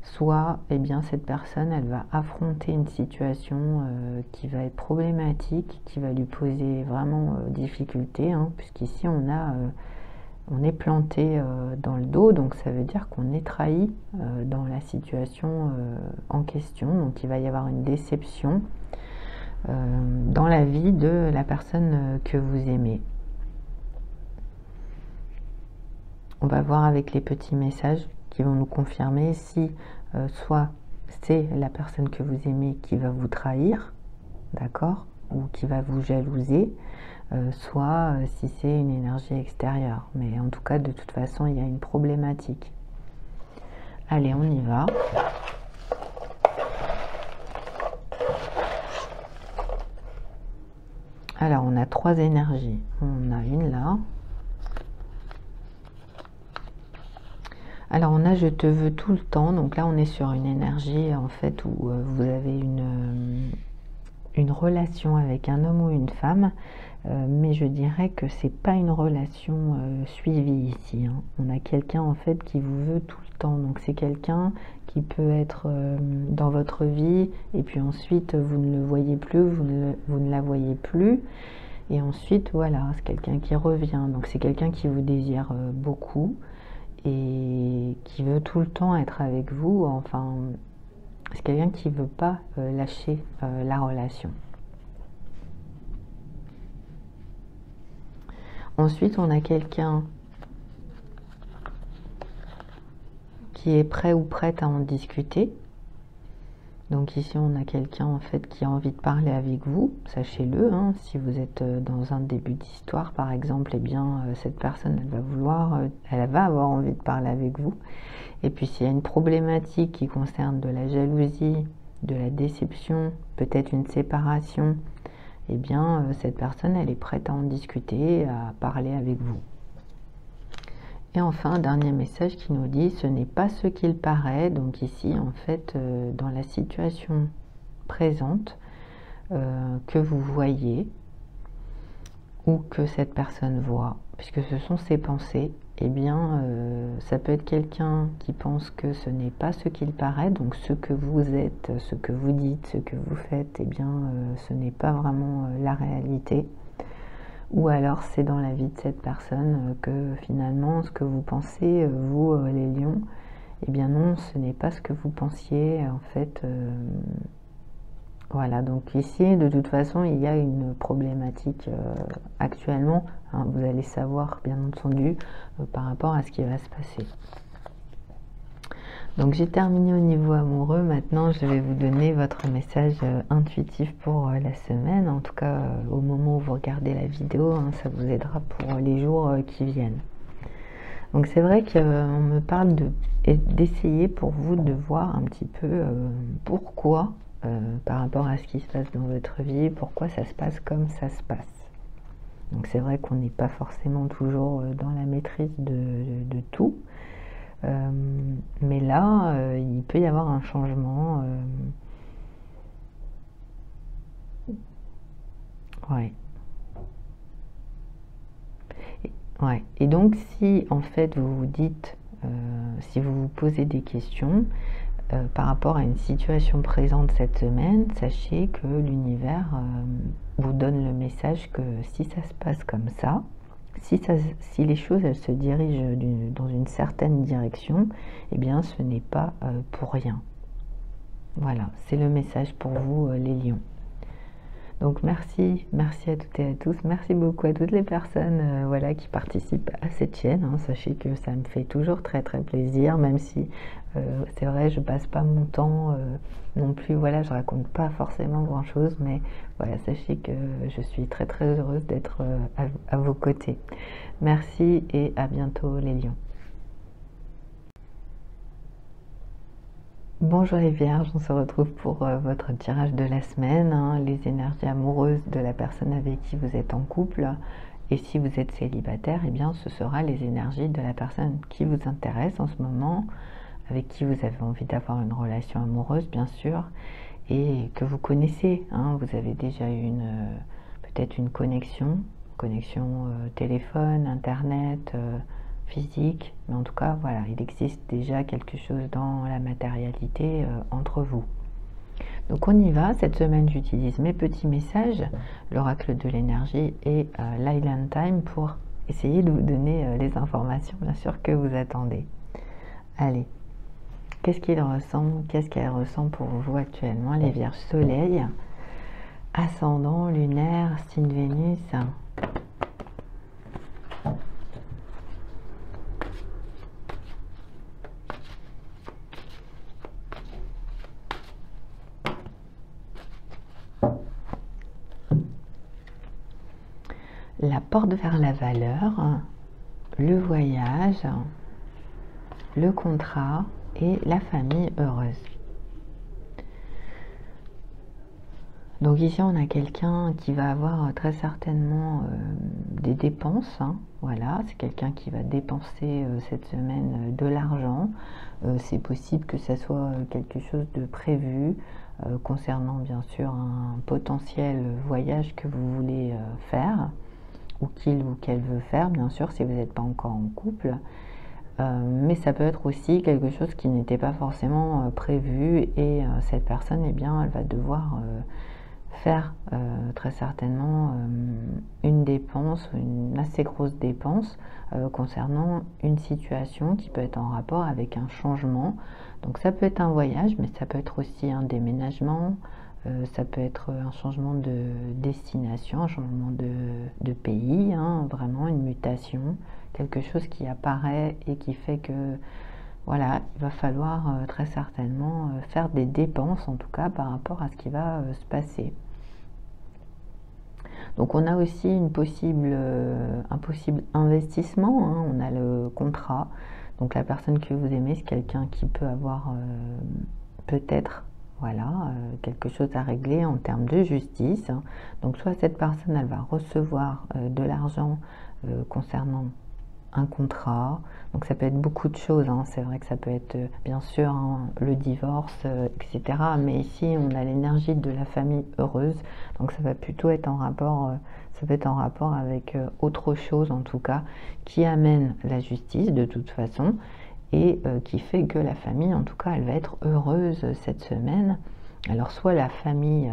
soit eh bien cette personne elle va affronter une situation qui va être problématique, qui va lui poser vraiment difficulté, hein, puisqu'ici on est planté dans le dos, donc ça veut dire qu'on est trahi dans la situation en question, donc il va y avoir une déception dans la vie de la personne que vous aimez. On va voir avec les petits messages qui vont nous confirmer si soit c'est la personne que vous aimez qui va vous trahir, d'accord, ou qui va vous jalouser, soit si c'est une énergie extérieure. Mais en tout cas, de toute façon, il y a une problématique. Allez, on y va. Alors, on a 3 énergies. On a une là. Alors, on a je te veux tout le temps. Donc là, on est sur une énergie, en fait, où vous avez une relation avec un homme ou une femme. Mais je dirais que c'est pas une relation suivie ici, hein. On a quelqu'un, en fait, qui vous veut tout le temps. Donc, c'est quelqu'un qui peut être dans votre vie et puis ensuite vous ne le voyez plus, vous ne la voyez plus, et ensuite voilà, c'est quelqu'un qui revient, donc c'est quelqu'un qui vous désire beaucoup et qui veut tout le temps être avec vous, enfin c'est quelqu'un qui ne veut pas lâcher la relation. Ensuite on a quelqu'un qui est prêt ou prête à en discuter. Donc ici on a quelqu'un en fait qui a envie de parler avec vous, sachez-le, hein, si vous êtes dans un début d'histoire par exemple, eh bien cette personne elle va avoir envie de parler avec vous. Et puis s'il y a une problématique qui concerne de la jalousie, de la déception, peut-être une séparation, eh bien cette personne elle est prête à en discuter, à parler avec vous. Et enfin, un dernier message qui nous dit « Ce n'est pas ce qu'il paraît ». Donc ici, en fait, dans la situation présente que vous voyez ou que cette personne voit, puisque ce sont ses pensées, eh bien, ça peut être quelqu'un qui pense que ce n'est pas ce qu'il paraît, donc ce que vous êtes, ce que vous dites, ce que vous faites, eh bien, ce n'est pas vraiment la réalité. Ou alors c'est dans la vie de cette personne que finalement ce que vous pensez, vous les lions, eh bien non, ce n'est pas ce que vous pensiez en fait. Voilà, donc ici de toute façon il y a une problématique actuellement, hein, vous allez savoir bien entendu par rapport à ce qui va se passer. Donc j'ai terminé au niveau amoureux, maintenant je vais vous donner votre message intuitif pour la semaine, en tout cas au moment où vous regardez la vidéo, hein, ça vous aidera pour les jours qui viennent. Donc c'est vrai qu'on me parle d'essayer pour vous de voir un petit peu pourquoi, par rapport à ce qui se passe dans votre vie, pourquoi ça se passe comme ça se passe. Donc c'est vrai qu'on n'est pas forcément toujours dans la maîtrise de tout. Mais là, il peut y avoir un changement. Ouais. Ouais. Et donc, si en fait vous vous dites, si vous vous posez des questions par rapport à une situation présente cette semaine, sachez que l'univers vous donne le message que si ça se passe comme ça, si les choses elles se dirigent dans une certaine direction, eh bien ce n'est pas pour rien. Voilà, c'est le message pour vous les lions. Donc merci à toutes et à tous, merci beaucoup à toutes les personnes voilà, qui participent à cette chaîne, hein. Sachez que ça me fait toujours très plaisir, même si c'est vrai je passe pas mon temps non plus, voilà, je raconte pas forcément grand chose, mais voilà, sachez que je suis très heureuse d'être à vos côtés. Merci et à bientôt les lions. Bonjour les Vierges, on se retrouve pour votre tirage de la semaine, hein, les énergies amoureuses de la personne avec qui vous êtes en couple. Et si vous êtes célibataire, eh bien ce sera les énergies de la personne qui vous intéresse en ce moment, avec qui vous avez envie d'avoir une relation amoureuse bien sûr, et que vous connaissez, hein, vous avez déjà eu peut-être une connexion téléphone, internet, physique, mais en tout cas voilà, il existe déjà quelque chose dans la matérialité entre vous. Donc on y va, cette semaine j'utilise mes petits messages, l'oracle de l'énergie et l'Island Time pour essayer de vous donner les informations bien sûr que vous attendez. Allez, qu'est-ce qu'il ressent, qu'est-ce qu'elle ressent pour vous actuellement, les Vierges Soleil, ascendant, lunaire, signe Vénus. La porte vers la valeur, le voyage, le contrat et la famille heureuse. Donc ici on a quelqu'un qui va avoir très certainement des dépenses, hein, voilà, c'est quelqu'un qui va dépenser cette semaine de l'argent. C'est possible que ça soit quelque chose de prévu concernant bien sûr un potentiel voyage que vous voulez faire, ou qu'il ou qu'elle veut faire, bien sûr, si vous n'êtes pas encore en couple. Mais ça peut être aussi quelque chose qui n'était pas forcément prévu, et cette personne, eh bien, elle va devoir faire très certainement une dépense, une assez grosse dépense concernant une situation qui peut être en rapport avec un changement. Donc ça peut être un voyage, mais ça peut être aussi un déménagement, ça peut être un changement de destination, un changement de pays, hein, vraiment une mutation, quelque chose qui apparaît et qui fait que voilà, il va falloir très certainement faire des dépenses, en tout cas par rapport à ce qui va se passer. Donc on a aussi un possible investissement, hein. On a le contrat, donc la personne que vous aimez, c'est quelqu'un qui peut avoir peut-être voilà, quelque chose à régler en termes de justice. Donc soit cette personne, elle va recevoir de l'argent concernant un contrat, donc ça peut être beaucoup de choses, hein. C'est vrai que ça peut être bien sûr hein, le divorce, etc. Mais ici on a l'énergie de la famille heureuse, donc ça va plutôt être en rapport, ça peut être en rapport avec autre chose en tout cas, qui amène la justice de toute façon, et qui fait que la famille en tout cas elle va être heureuse cette semaine. Alors soit la famille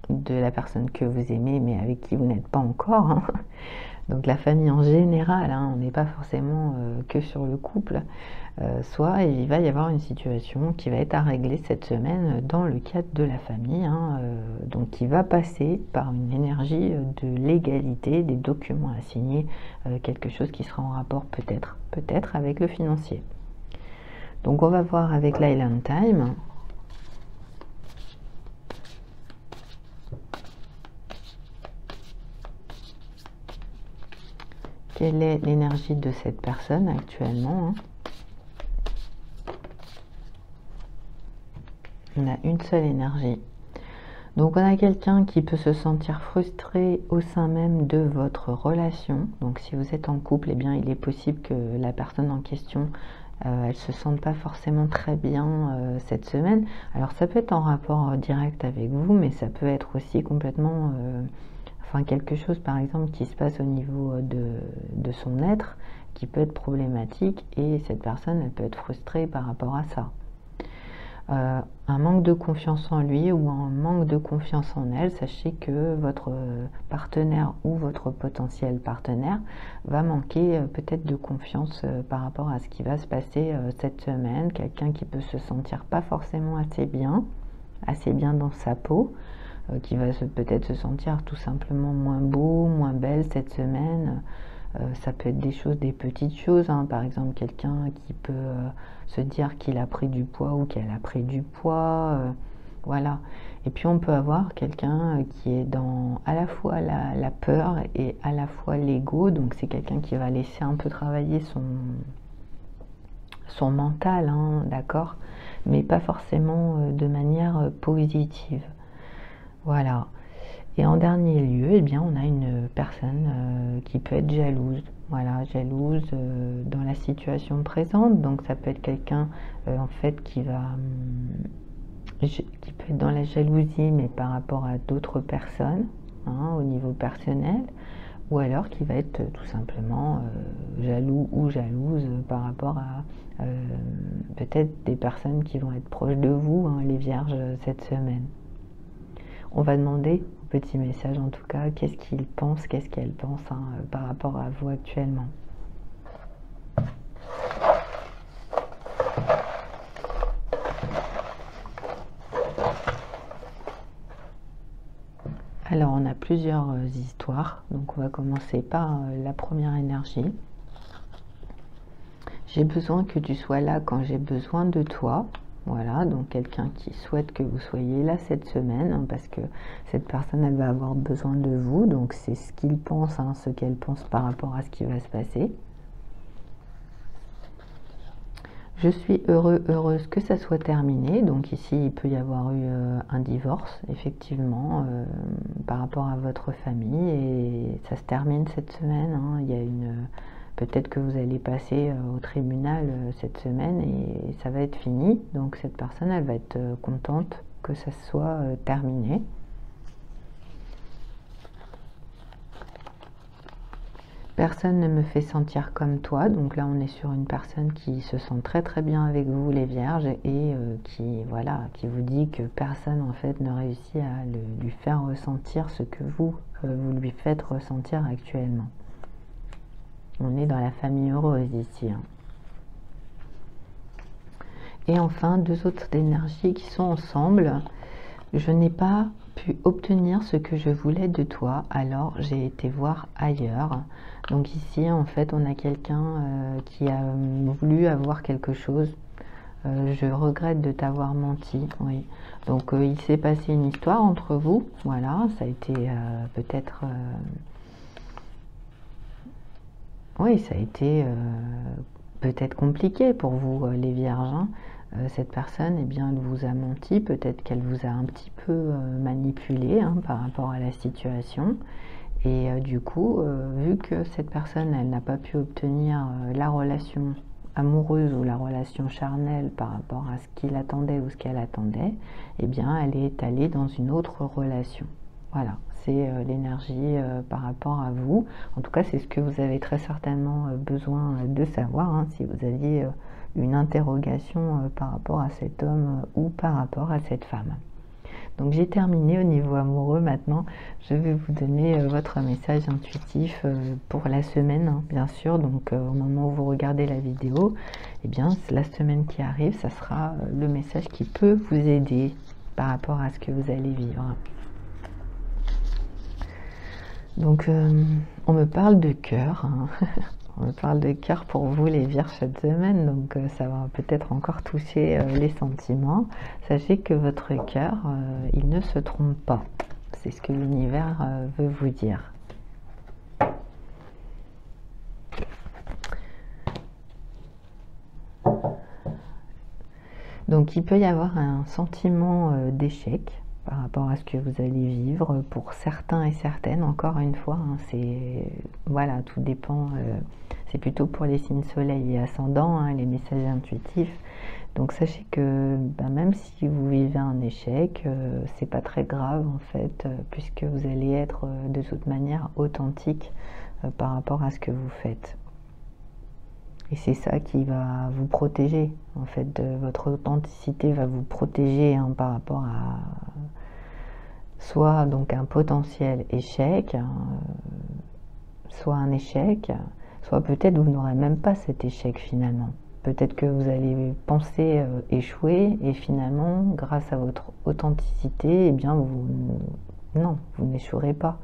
de la personne que vous aimez mais avec qui vous n'êtes pas encore, hein. Donc la famille en général, hein, on n'est pas forcément que sur le couple, soit il va y avoir une situation qui va être à régler cette semaine dans le cadre de la famille, hein, donc qui va passer par une énergie de légalité, des documents à signer, quelque chose qui sera en rapport peut-être avec le financier. Donc on va voir avec l'Island Time. Quelle est l'énergie de cette personne actuellement, hein? On a une seule énergie. Donc on a quelqu'un qui peut se sentir frustré au sein même de votre relation. Donc si vous êtes en couple, eh bien il est possible que la personne en question elle se sente pas forcément très bien cette semaine. Alors ça peut être en rapport direct avec vous, mais ça peut être aussi complètement enfin quelque chose par exemple qui se passe au niveau de son être, qui peut être problématique, et cette personne elle peut être frustrée par rapport à ça. Un manque de confiance en lui ou un manque de confiance en elle, sachez que votre partenaire ou votre potentiel partenaire va manquer peut-être de confiance par rapport à ce qui va se passer cette semaine. Quelqu'un qui peut se sentir pas forcément assez bien dans sa peau, qui va peut-être se sentir tout simplement moins beau, moins belle cette semaine. Ça peut être des choses, des petites choses, hein. Par exemple quelqu'un qui peut se dire qu'il a pris du poids ou qu'elle a pris du poids, voilà. Et puis on peut avoir quelqu'un qui est dans à la fois la peur et à la fois l'ego, donc c'est quelqu'un qui va laisser un peu travailler son mental, hein, d'accord, mais pas forcément de manière positive. Voilà. Et en dernier lieu, eh bien, on a une personne qui peut être jalouse. Voilà, jalouse dans la situation présente. Donc ça peut être quelqu'un en fait qui peut être dans la jalousie, mais par rapport à d'autres personnes, hein, au niveau personnel, ou alors qui va être tout simplement jaloux ou jalouse par rapport à peut-être des personnes qui vont être proches de vous, hein, les vierges, cette semaine. On va demander au petit message en tout cas qu'est-ce qu'il pense, qu'est-ce qu'elle pense, hein, par rapport à vous actuellement. Alors on a plusieurs histoires, donc on va commencer par la première énergie. J'ai besoin que tu sois là quand j'ai besoin de toi. Voilà, donc quelqu'un qui souhaite que vous soyez là cette semaine, hein, parce que cette personne, elle va avoir besoin de vous, donc c'est ce qu'il pense, hein, ce qu'elle pense par rapport à ce qui va se passer. Je suis heureuse que ça soit terminé, donc ici il peut y avoir eu un divorce, effectivement, par rapport à votre famille, et ça se termine cette semaine, hein. Il y a peut-être que vous allez passer au tribunal cette semaine et ça va être fini. Donc cette personne, elle va être contente que ça soit terminé. Personne ne me fait sentir comme toi. Donc là, on est sur une personne qui se sent très très bien avec vous, les vierges, et qui vous dit que personne en fait ne réussit à lui faire ressentir ce que vous lui faites ressentir actuellement. On est dans la famille heureuse ici, hein. Et enfin, deux autres énergies qui sont ensemble. Je n'ai pas pu obtenir ce que je voulais de toi, alors j'ai été voir ailleurs. Donc ici, en fait, on a quelqu'un qui a voulu avoir quelque chose. Je regrette de t'avoir menti, oui. Donc il s'est passé une histoire entre vous, voilà, ça a été peut-être... oui, ça a été peut-être compliqué pour vous, les vierges, hein. Cette personne, eh bien, elle vous a menti, peut-être qu'elle vous a un petit peu manipulé, hein, par rapport à la situation. Et du coup, vu que cette personne, elle n'a pas pu obtenir la relation amoureuse ou la relation charnelle par rapport à ce qu'il attendait ou ce qu'elle attendait, eh bien, elle est allée dans une autre relation. Voilà, c'est l'énergie par rapport à vous. En tout cas, c'est ce que vous avez très certainement besoin de savoir, hein, si vous aviez une interrogation par rapport à cet homme ou par rapport à cette femme. Donc j'ai terminé au niveau amoureux. Maintenant, je vais vous donner votre message intuitif pour la semaine, hein, bien sûr. Donc au moment où vous regardez la vidéo, eh bien, la semaine qui arrive, ça sera le message qui peut vous aider par rapport à ce que vous allez vivre. Donc, on me parle de cœur, hein. On me parle de cœur pour vous, les vierges, cette semaine. Donc, ça va peut-être encore toucher les sentiments. Sachez que votre cœur, il ne se trompe pas. C'est ce que l'univers veut vous dire. Donc, il peut y avoir un sentiment d'échec par rapport à ce que vous allez vivre pour certains et certaines. Encore une fois, hein, voilà, tout dépend. C'est plutôt pour les signes soleil et ascendant, hein, les messages intuitifs. Donc sachez que même si vous vivez un échec, c'est pas très grave en fait, puisque vous allez être de toute manière authentique par rapport à ce que vous faites. Et c'est ça qui va vous protéger, en fait, votre authenticité va vous protéger, hein, par rapport à soit donc un potentiel échec, soit un échec, soit peut-être vous n'aurez même pas cet échec finalement. Peut-être que vous allez penser échouer et finalement, grâce à votre authenticité, eh bien non, vous n'échouerez pas.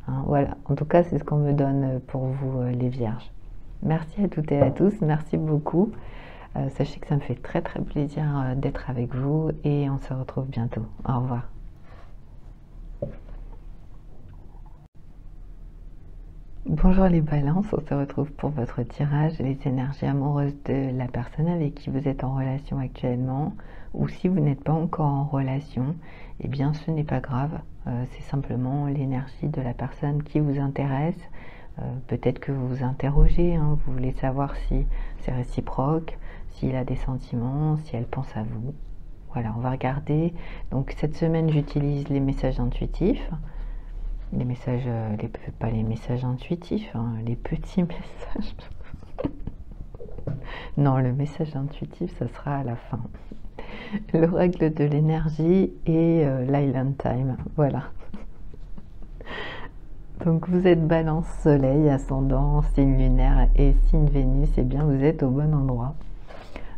Hein, voilà, en tout cas, c'est ce qu'on me donne pour vous, les vierges. Merci à toutes et à tous, merci beaucoup. Sachez que ça me fait très très plaisir d'être avec vous et on se retrouve bientôt. Au revoir. Bonjour les balances, on se retrouve pour votre tirage, les énergies amoureuses de la personne avec qui vous êtes en relation actuellement, ou si vous n'êtes pas encore en relation, eh bien ce n'est pas grave, c'est simplement l'énergie de la personne qui vous intéresse. Peut-être que vous vous interrogez, hein, vous voulez savoir si c'est réciproque, s'il a des sentiments, si elle pense à vous. Voilà, on va regarder. Donc cette semaine j'utilise les messages intuitifs. Les messages, pas les messages intuitifs, hein, les petits messages. Non, le message intuitif, ça sera à la fin. L'oracle de l'énergie et l'Island Time, voilà. Donc vous êtes Balance, Soleil, Ascendant, signe lunaire et signe Vénus, et bien vous êtes au bon endroit.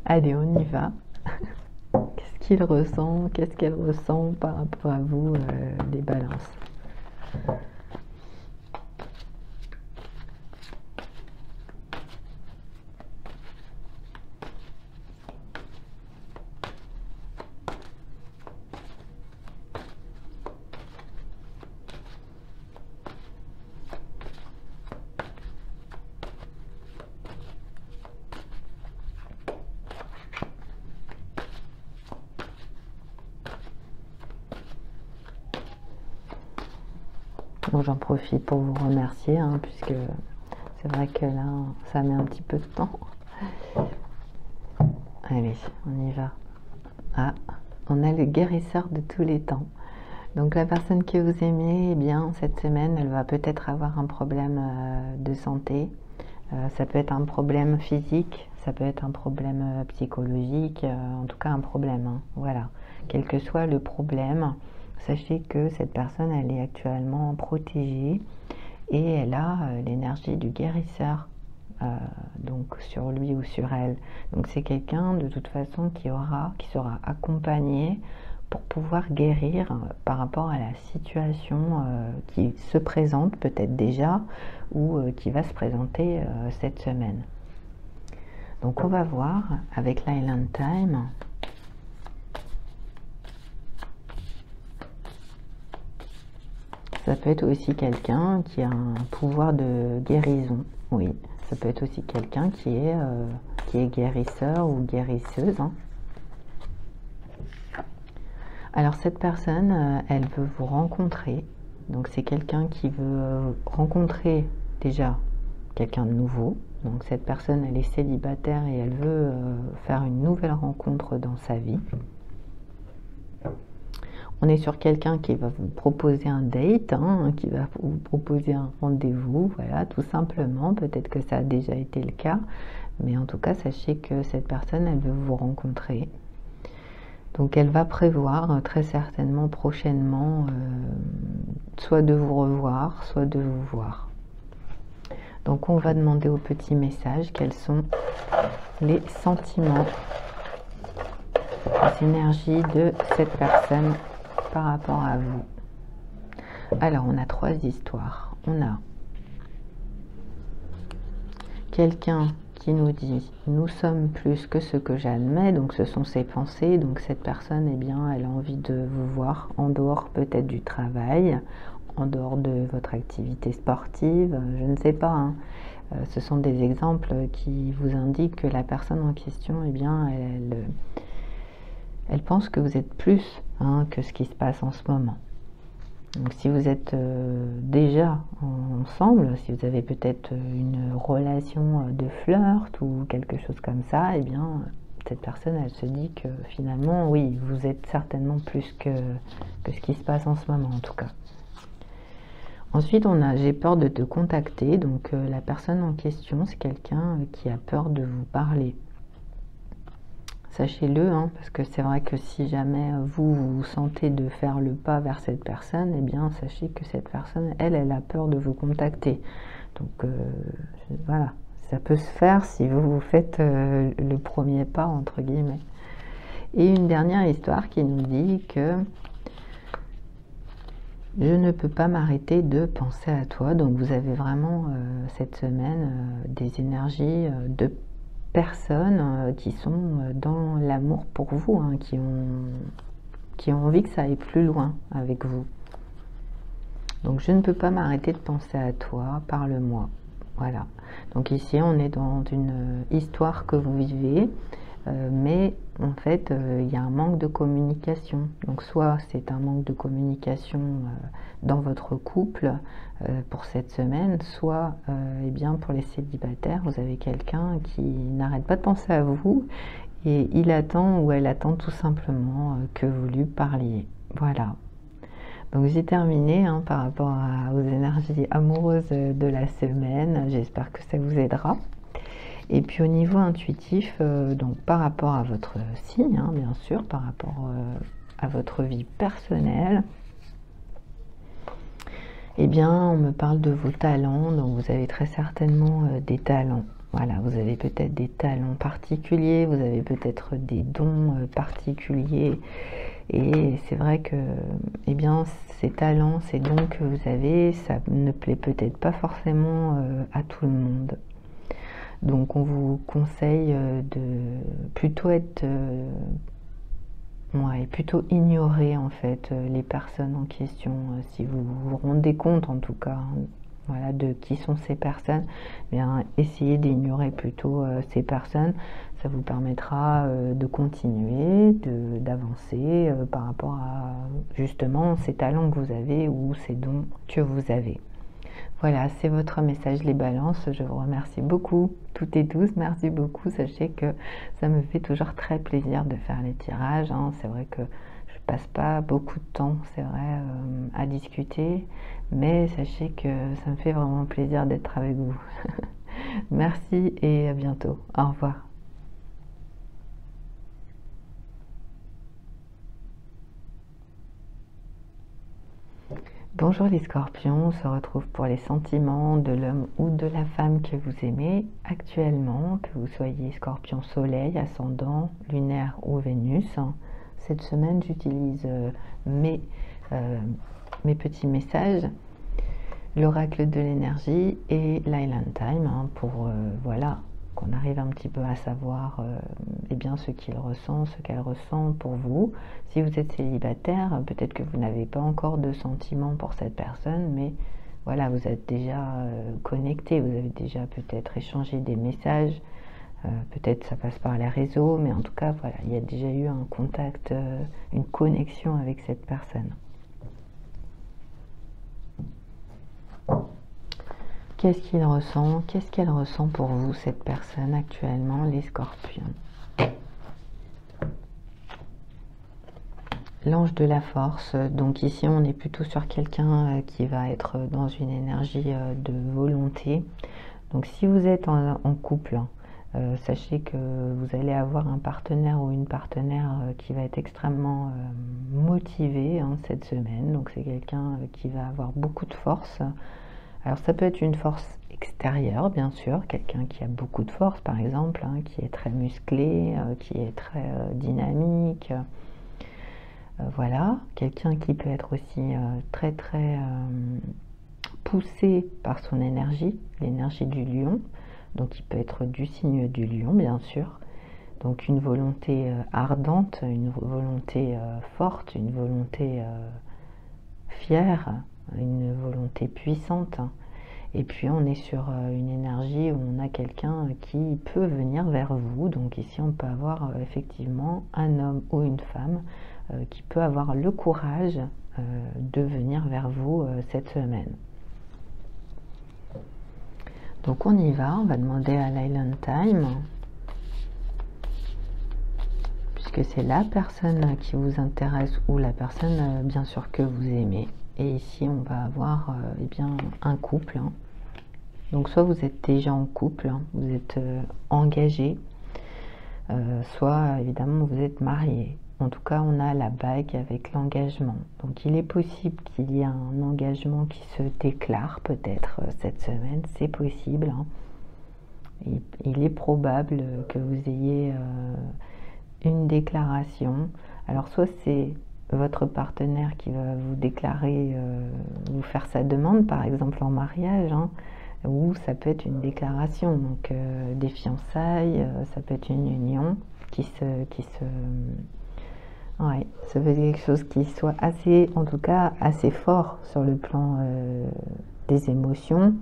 Allez, on y va. Qu'est-ce qu'il ressent, qu'est-ce qu'elle ressent par rapport à vous, les Balances? Donc j'en profite pour vous remercier, hein, puisque c'est vrai que là, ça met un petit peu de temps. Allez, on y va. Ah, on a le guérisseur de tous les temps. Donc la personne que vous aimez, eh bien, cette semaine, elle va peut-être avoir un problème de santé. Ça peut être un problème physique, ça peut être un problème psychologique, en tout cas un problème, hein, voilà. Quel que soit le problème, sachez que cette personne, elle est actuellement protégée et elle a l'énergie du guérisseur, donc sur lui ou sur elle. Donc c'est quelqu'un de toute façon qui sera accompagné pour pouvoir guérir par rapport à la situation qui se présente peut-être déjà ou qui va se présenter cette semaine. Donc on va voir avec l'Island Time. Ça peut être aussi quelqu'un qui a un pouvoir de guérison. Oui, ça peut être aussi quelqu'un qui est guérisseur ou guérisseuse, hein. Alors cette personne, elle veut vous rencontrer. Donc c'est quelqu'un qui veut rencontrer déjà quelqu'un de nouveau. Donc cette personne, elle est célibataire et elle veut faire une nouvelle rencontre dans sa vie. On est sur quelqu'un qui va vous proposer un date, hein, qui va vous proposer un rendez-vous, voilà, tout simplement. Peut-être que ça a déjà été le cas, mais en tout cas, sachez que cette personne, elle veut vous rencontrer. Donc elle va prévoir très certainement prochainement soit de vous revoir, soit de vous voir. Donc on va demander au petit message quels sont les sentiments, les énergies de cette personne par rapport à vous. Alors on a 3 histoires. On a quelqu'un qui nous dit « Nous sommes plus que ce que j'admets », donc ce sont ses pensées. Donc cette personne, eh bien, elle a envie de vous voir en dehors peut-être du travail, en dehors de votre activité sportive, je ne sais pas, hein. Ce sont des exemples qui vous indiquent que la personne en question, eh bien, elle pense que vous êtes plus, hein, que ce qui se passe en ce moment. Donc si vous êtes déjà ensemble, si vous avez peut-être une relation de flirt ou quelque chose comme ça, eh bien cette personne, elle se dit que finalement, oui, vous êtes certainement plus que ce qui se passe en ce moment en tout cas. Ensuite, on a « J'ai peur de te contacter ». Donc la personne en question, c'est quelqu'un qui a peur de vous parler. Sachez-le, hein, parce que c'est vrai que si jamais vous sentez de faire le pas vers cette personne, eh bien sachez que cette personne, elle a peur de vous contacter. Donc voilà, ça peut se faire si vous faites le premier pas, entre guillemets. Et une dernière histoire qui nous dit que je ne peux pas m'arrêter de penser à toi. Donc vous avez vraiment cette semaine des énergies de personnes qui sont dans l'amour pour vous, hein, qui ont envie que ça aille plus loin avec vous. Donc je ne peux pas m'arrêter de penser à toi, parle-moi. Voilà. Donc ici on est dans une histoire que vous vivez, mais en fait il y a un manque de communication. Donc soit c'est un manque de communication dans votre couple pour cette semaine, soit eh bien pour les célibataires, vous avez quelqu'un qui n'arrête pas de penser à vous et il attend ou elle attend tout simplement que vous lui parliez. Voilà. Donc j'ai terminé hein, par rapport aux énergies amoureuses de la semaine. J'espère que ça vous aidera. Et puis au niveau intuitif, donc par rapport à votre signe, hein, bien sûr, par rapport à votre vie personnelle, eh bien on me parle de vos talents. Donc vous avez très certainement des talents. Voilà, vous avez peut-être des talents particuliers, vous avez peut-être des dons particuliers. Et c'est vrai que eh bien, ces talents, ces dons que vous avez, ça ne plaît peut-être pas forcément à tout le monde. Donc on vous conseille de plutôt être plutôt ignorer en fait les personnes en question, si vous vous rendez compte en tout cas. Voilà, de qui sont ces personnes, bien essayez d'ignorer plutôt ces personnes. Ça vous permettra de continuer, d'avancer par rapport à justement ces talents que vous avez ou ces dons que vous avez. Voilà, c'est votre message les balances. Je vous remercie beaucoup, toutes et tous. Merci beaucoup. Sachez que ça me fait toujours très plaisir de faire les tirages. Hein. C'est vrai que je passe pas beaucoup de temps, c'est vrai, à discuter. Mais sachez que ça me fait vraiment plaisir d'être avec vous. Merci et à bientôt. Au revoir. Bonjour les scorpions, on se retrouve pour les sentiments de l'homme ou de la femme que vous aimez actuellement, que vous soyez scorpion soleil, ascendant, lunaire ou Vénus. Cette semaine, j'utilise mes petits messages, l'oracle de l'énergie et l'Island Time pour voilà, qu'on arrive un petit peu à savoir eh bien, ce qu'il ressent, ce qu'elle ressent pour vous. Si vous êtes célibataire, peut-être que vous n'avez pas encore de sentiments pour cette personne, mais voilà, vous êtes déjà connecté, vous avez déjà peut-être échangé des messages, peut-être ça passe par les réseaux, mais en tout cas, voilà, il y a déjà eu un contact, une connexion avec cette personne. Qu'est-ce qu'il ressent? Qu'est-ce qu'elle ressent pour vous, cette personne actuellement, les scorpions? L'ange de la force, donc ici on est plutôt sur quelqu'un qui va être dans une énergie de volonté. Donc si vous êtes en couple, sachez que vous allez avoir un partenaire ou une partenaire qui va être extrêmement motivé cette semaine. Donc c'est quelqu'un qui va avoir beaucoup de force. Alors ça peut être une force extérieure, bien sûr, quelqu'un qui a beaucoup de force, par exemple, qui est très musclé, qui est très dynamique. Voilà, quelqu'un qui peut être aussi très poussé par son énergie, l'énergie du lion. Donc il peut être du signe du lion, bien sûr. Donc une volonté ardente, une volonté forte, une volonté fière, une volonté puissante. Et puis on est sur une énergie où on a quelqu'un qui peut venir vers vous. Donc ici on peut avoir effectivement un homme ou une femme qui peut avoir le courage de venir vers vous cette semaine. Donc on y va, on va demander à l'Island Time, puisque c'est la personne qui vous intéresse ou la personne bien sûr que vous aimez. Et ici on va avoir eh bien, un couple. Donc soit vous êtes déjà en couple, vous êtes engagé, soit évidemment vous êtes marié. En tout cas, on a la bague avec l'engagement. Donc il est possible qu'il y ait un engagement qui se déclare peut-être cette semaine, c'est possible. Il est probable que vous ayez une déclaration. Alors soit c'est votre partenaire qui va vous déclarer, vous faire sa demande, par exemple en mariage, ou ça peut être une déclaration, donc des fiançailles, ça peut être une union qui se Ouais, ça veut dire quelque chose qui soit assez, en tout cas, assez fort sur le plan des émotions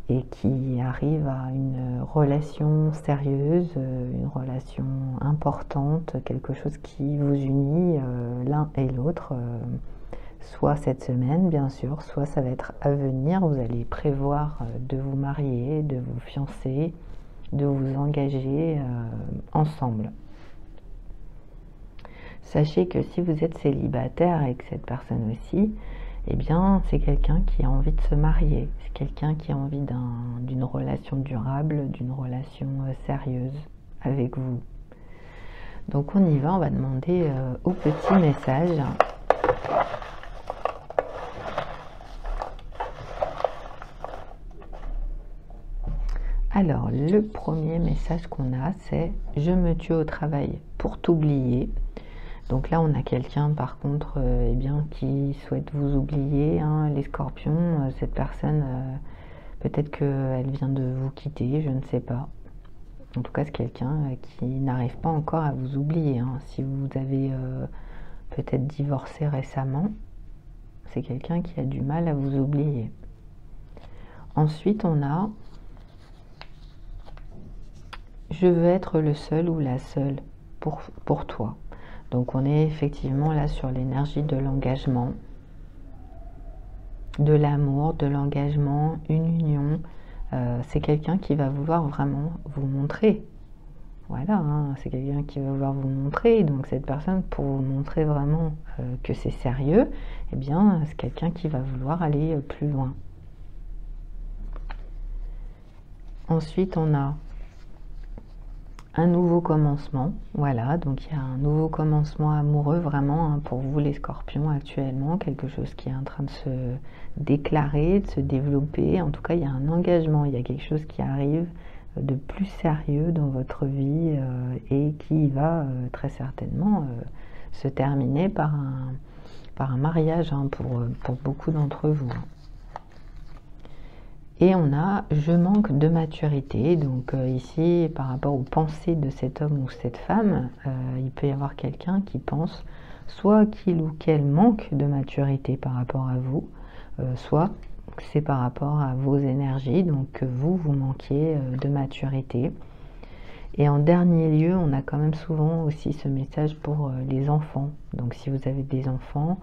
et qui arrive à une relation sérieuse, une relation importante, quelque chose qui vous unit l'un et l'autre, soit cette semaine bien sûr, soit ça va être à venir, vous allez prévoir de vous marier, de vous fiancer, de vous engager ensemble. Sachez que si vous êtes célibataire et que cette personne aussi, eh bien, c'est quelqu'un qui a envie de se marier. C'est quelqu'un qui a envie d'une relation durable, d'une relation sérieuse avec vous. Donc on y va, on va demander au petit message. Alors, le premier message qu'on a, c'est « Je me tue au travail pour t'oublier ». Donc là, on a quelqu'un, par contre, eh bien, qui souhaite vous oublier. Hein, les scorpions, cette personne, peut-être qu'elle vient de vous quitter, je ne sais pas. En tout cas, c'est quelqu'un qui n'arrive pas encore à vous oublier. Hein. Si vous avez peut-être divorcé récemment, c'est quelqu'un qui a du mal à vous oublier. Ensuite, on a « Je veux être le seul ou la seule pour toi ». Donc on est effectivement là sur l'énergie de l'engagement, de l'amour, de l'engagement, une union. C'est quelqu'un qui va vouloir vraiment vous montrer. Voilà, hein, c'est quelqu'un qui va vouloir vous montrer. Donc cette personne, pour vous montrer vraiment que c'est sérieux, eh bien c'est quelqu'un qui va vouloir aller plus loin. Ensuite, on a un nouveau commencement, voilà, donc il y a un nouveau commencement amoureux vraiment hein, pour vous les scorpions actuellement, quelque chose qui est en train de se déclarer, de se développer, en tout cas il y a un engagement, il y a quelque chose qui arrive de plus sérieux dans votre vie et qui va très certainement se terminer par un mariage hein, pour beaucoup d'entre vous. Et on a « je manque de maturité ». Donc ici, par rapport aux pensées de cet homme ou cette femme, il peut y avoir quelqu'un qui pense soit qu'il ou qu'elle manque de maturité par rapport à vous, soit c'est par rapport à vos énergies, donc que vous manquiez de maturité. Et en dernier lieu, on a quand même souvent aussi ce message pour les enfants. Donc si vous avez des enfants,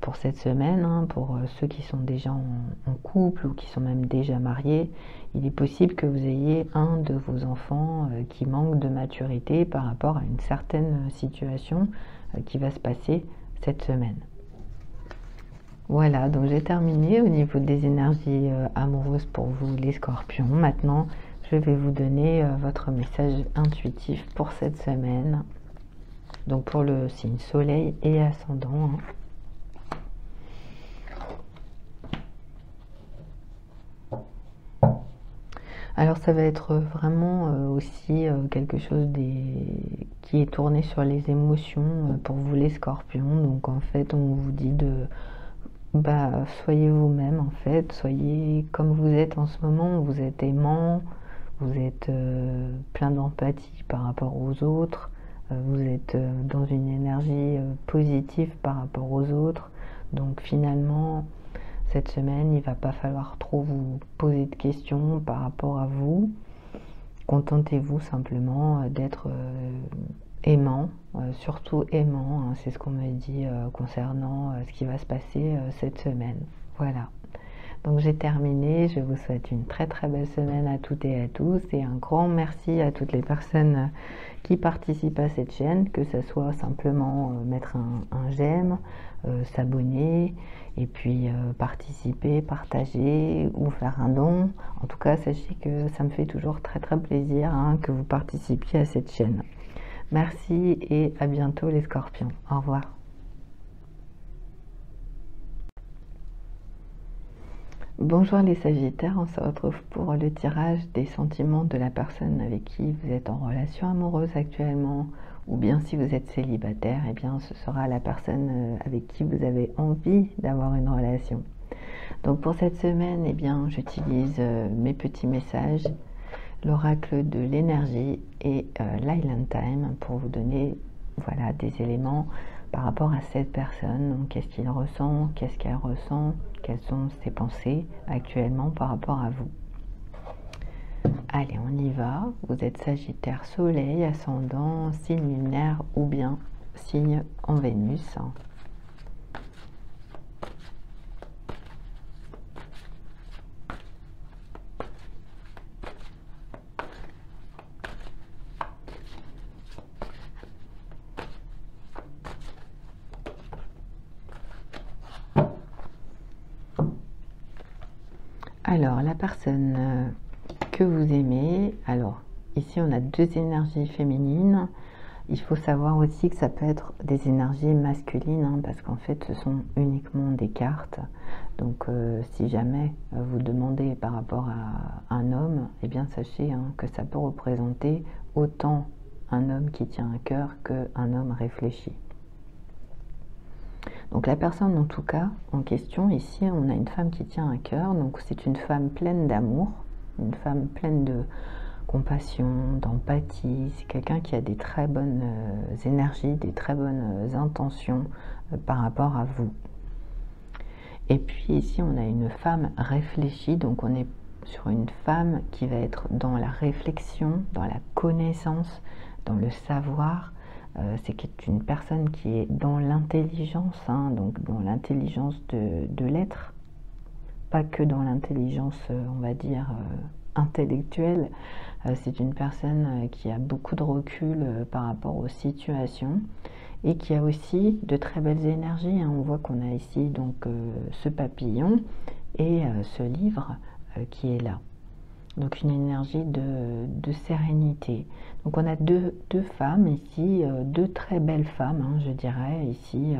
pour cette semaine, hein, pour ceux qui sont déjà en couple ou qui sont même déjà mariés, il est possible que vous ayez un de vos enfants qui manque de maturité par rapport à une certaine situation qui va se passer cette semaine. Voilà, donc j'ai terminé au niveau des énergies amoureuses pour vous les scorpions. Maintenant, je vais vous donner votre message intuitif pour cette semaine. Donc pour le signe soleil et ascendant. Hein. Alors ça va être vraiment aussi quelque chose qui est tourné sur les émotions pour vous les scorpions. Donc en fait on vous dit de soyez vous-même en fait, soyez comme vous êtes en ce moment, vous êtes aimant, vous êtes plein d'empathie par rapport aux autres, vous êtes dans une énergie positive par rapport aux autres. Donc finalement cette semaine, il ne va pas falloir trop vous poser de questions par rapport à vous. Contentez-vous simplement d'être aimant, surtout aimant. Hein, c'est ce qu'on me dit concernant ce qui va se passer cette semaine. Voilà. Donc j'ai terminé. Je vous souhaite une très très belle semaine à toutes et à tous. Et un grand merci à toutes les personnes qui participent à cette chaîne, que ce soit simplement mettre un j'aime, s'abonner, et puis participer, partager ou faire un don. En tout cas, sachez que ça me fait toujours très très plaisir hein, que vous participiez à cette chaîne. Merci et à bientôt les scorpions. Au revoir. Bonjour les sagittaires, on se retrouve pour le tirage des sentiments de la personne avec qui vous êtes en relation amoureuse actuellement, ou bien si vous êtes célibataire, eh bien ce sera la personne avec qui vous avez envie d'avoir une relation. Donc pour cette semaine, eh bien j'utilise mes petits messages, l'oracle de l'énergie et l'Island Time pour vous donner voilà, des éléments par rapport à cette personne. Donc qu'est-ce qu'il ressent, qu'est-ce qu'elle ressent, quelles sont ses pensées actuellement par rapport à vous. Allez, on y va. Vous êtes Sagittaire, Soleil, ascendant, signe lunaire ou bien signe en Vénus. Alors, la personne que vous aimez, alors ici on a deux énergies féminines. Il faut savoir aussi que ça peut être des énergies masculines, hein, parce qu'en fait ce sont uniquement des cartes. Donc si jamais vous demandez par rapport à un homme, eh bien sachez que ça peut représenter autant un homme qui tient à cœur qu'un homme réfléchi. Donc la personne en tout cas en question, ici on a une femme qui tient à cœur, donc c'est une femme pleine d'amour, une femme pleine de compassion, d'empathie, c'est quelqu'un qui a des très bonnes énergies, des très bonnes intentions par rapport à vous. Et puis ici on a une femme réfléchie, donc on est sur une femme qui va être dans la réflexion, dans la connaissance, dans le savoir. C'est une personne qui est dans l'intelligence, donc dans l'intelligence de l'être, pas que dans l'intelligence, on va dire, intellectuelle. C'est une personne qui a beaucoup de recul par rapport aux situations et qui a aussi de très belles énergies. On voit qu'on a ici donc ce papillon et ce livre qui est là. Donc une énergie de sérénité. Donc on a deux femmes ici, deux très belles femmes, je dirais, ici,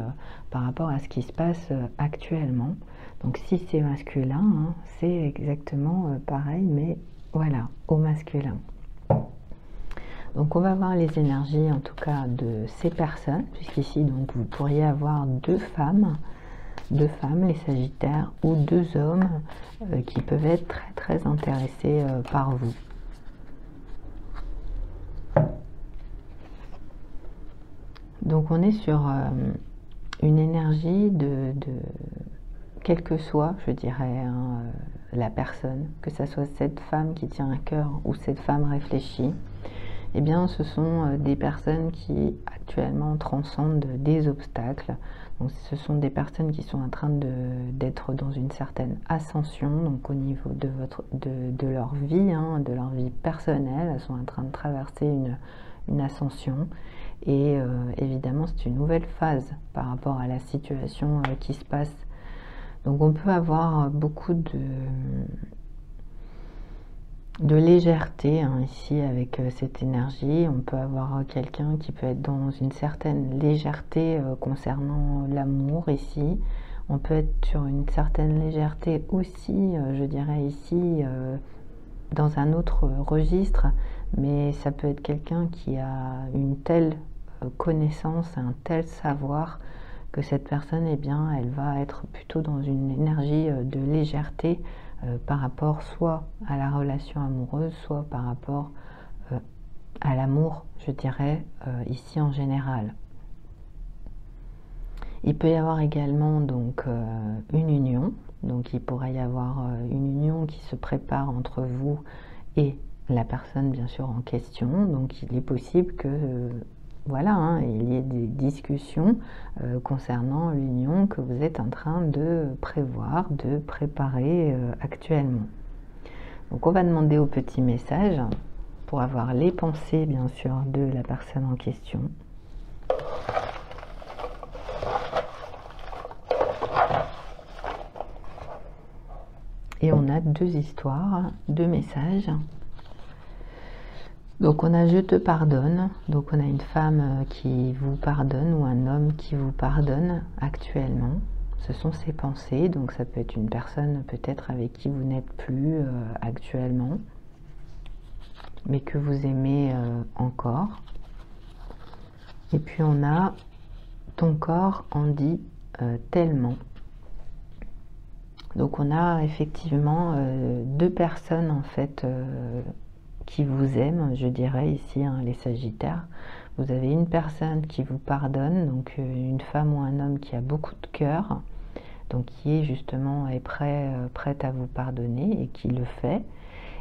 par rapport à ce qui se passe actuellement. Donc si c'est masculin, c'est exactement pareil, mais voilà, au masculin. Donc on va voir les énergies en tout cas de ces personnes, puisqu'ici donc vous pourriez avoir deux femmes, les Sagittaires, ou deux hommes qui peuvent être très très intéressés par vous. Donc on est sur une énergie de quelle que soit, je dirais, la personne, que ce soit cette femme qui tient à cœur ou cette femme réfléchie, eh bien ce sont des personnes qui actuellement transcendent des obstacles. Donc ce sont des personnes qui sont en train d'être dans une certaine ascension, donc au niveau de leur vie, de leur vie personnelle. Elles sont en train de traverser une ascension. Et évidemment c'est une nouvelle phase par rapport à la situation qui se passe. Donc on peut avoir beaucoup de légèreté ici avec cette énergie. On peut avoir quelqu'un qui peut être dans une certaine légèreté concernant l'amour ici. On peut être sur une certaine légèreté aussi, je dirais ici, dans un autre registre, mais ça peut être quelqu'un qui a une telle connaissance, un tel savoir que cette personne, eh bien, elle va être plutôt dans une énergie de légèreté par rapport soit à la relation amoureuse, soit par rapport à l'amour, je dirais, ici en général. Il peut y avoir également donc une union, donc il pourrait y avoir une union qui se prépare entre vous et la personne bien sûr en question. Donc il est possible que voilà, il y ait des discussions concernant l'union que vous êtes en train de prévoir, de préparer actuellement. Donc on va demander au petit message pour avoir les pensées bien sûr de la personne en question. Et on a deux histoires, deux messages. Donc on a je te pardonne, donc on a une femme qui vous pardonne ou un homme qui vous pardonne actuellement. Ce sont ses pensées, donc ça peut être une personne peut-être avec qui vous n'êtes plus actuellement, mais que vous aimez encore. Et puis on a ton corps en dit tellement. Donc on a effectivement deux personnes en fait qui vous aiment, je dirais ici, les Sagittaires. Vous avez une personne qui vous pardonne, donc une femme ou un homme qui a beaucoup de cœur, donc qui est justement prête à vous pardonner et qui le fait.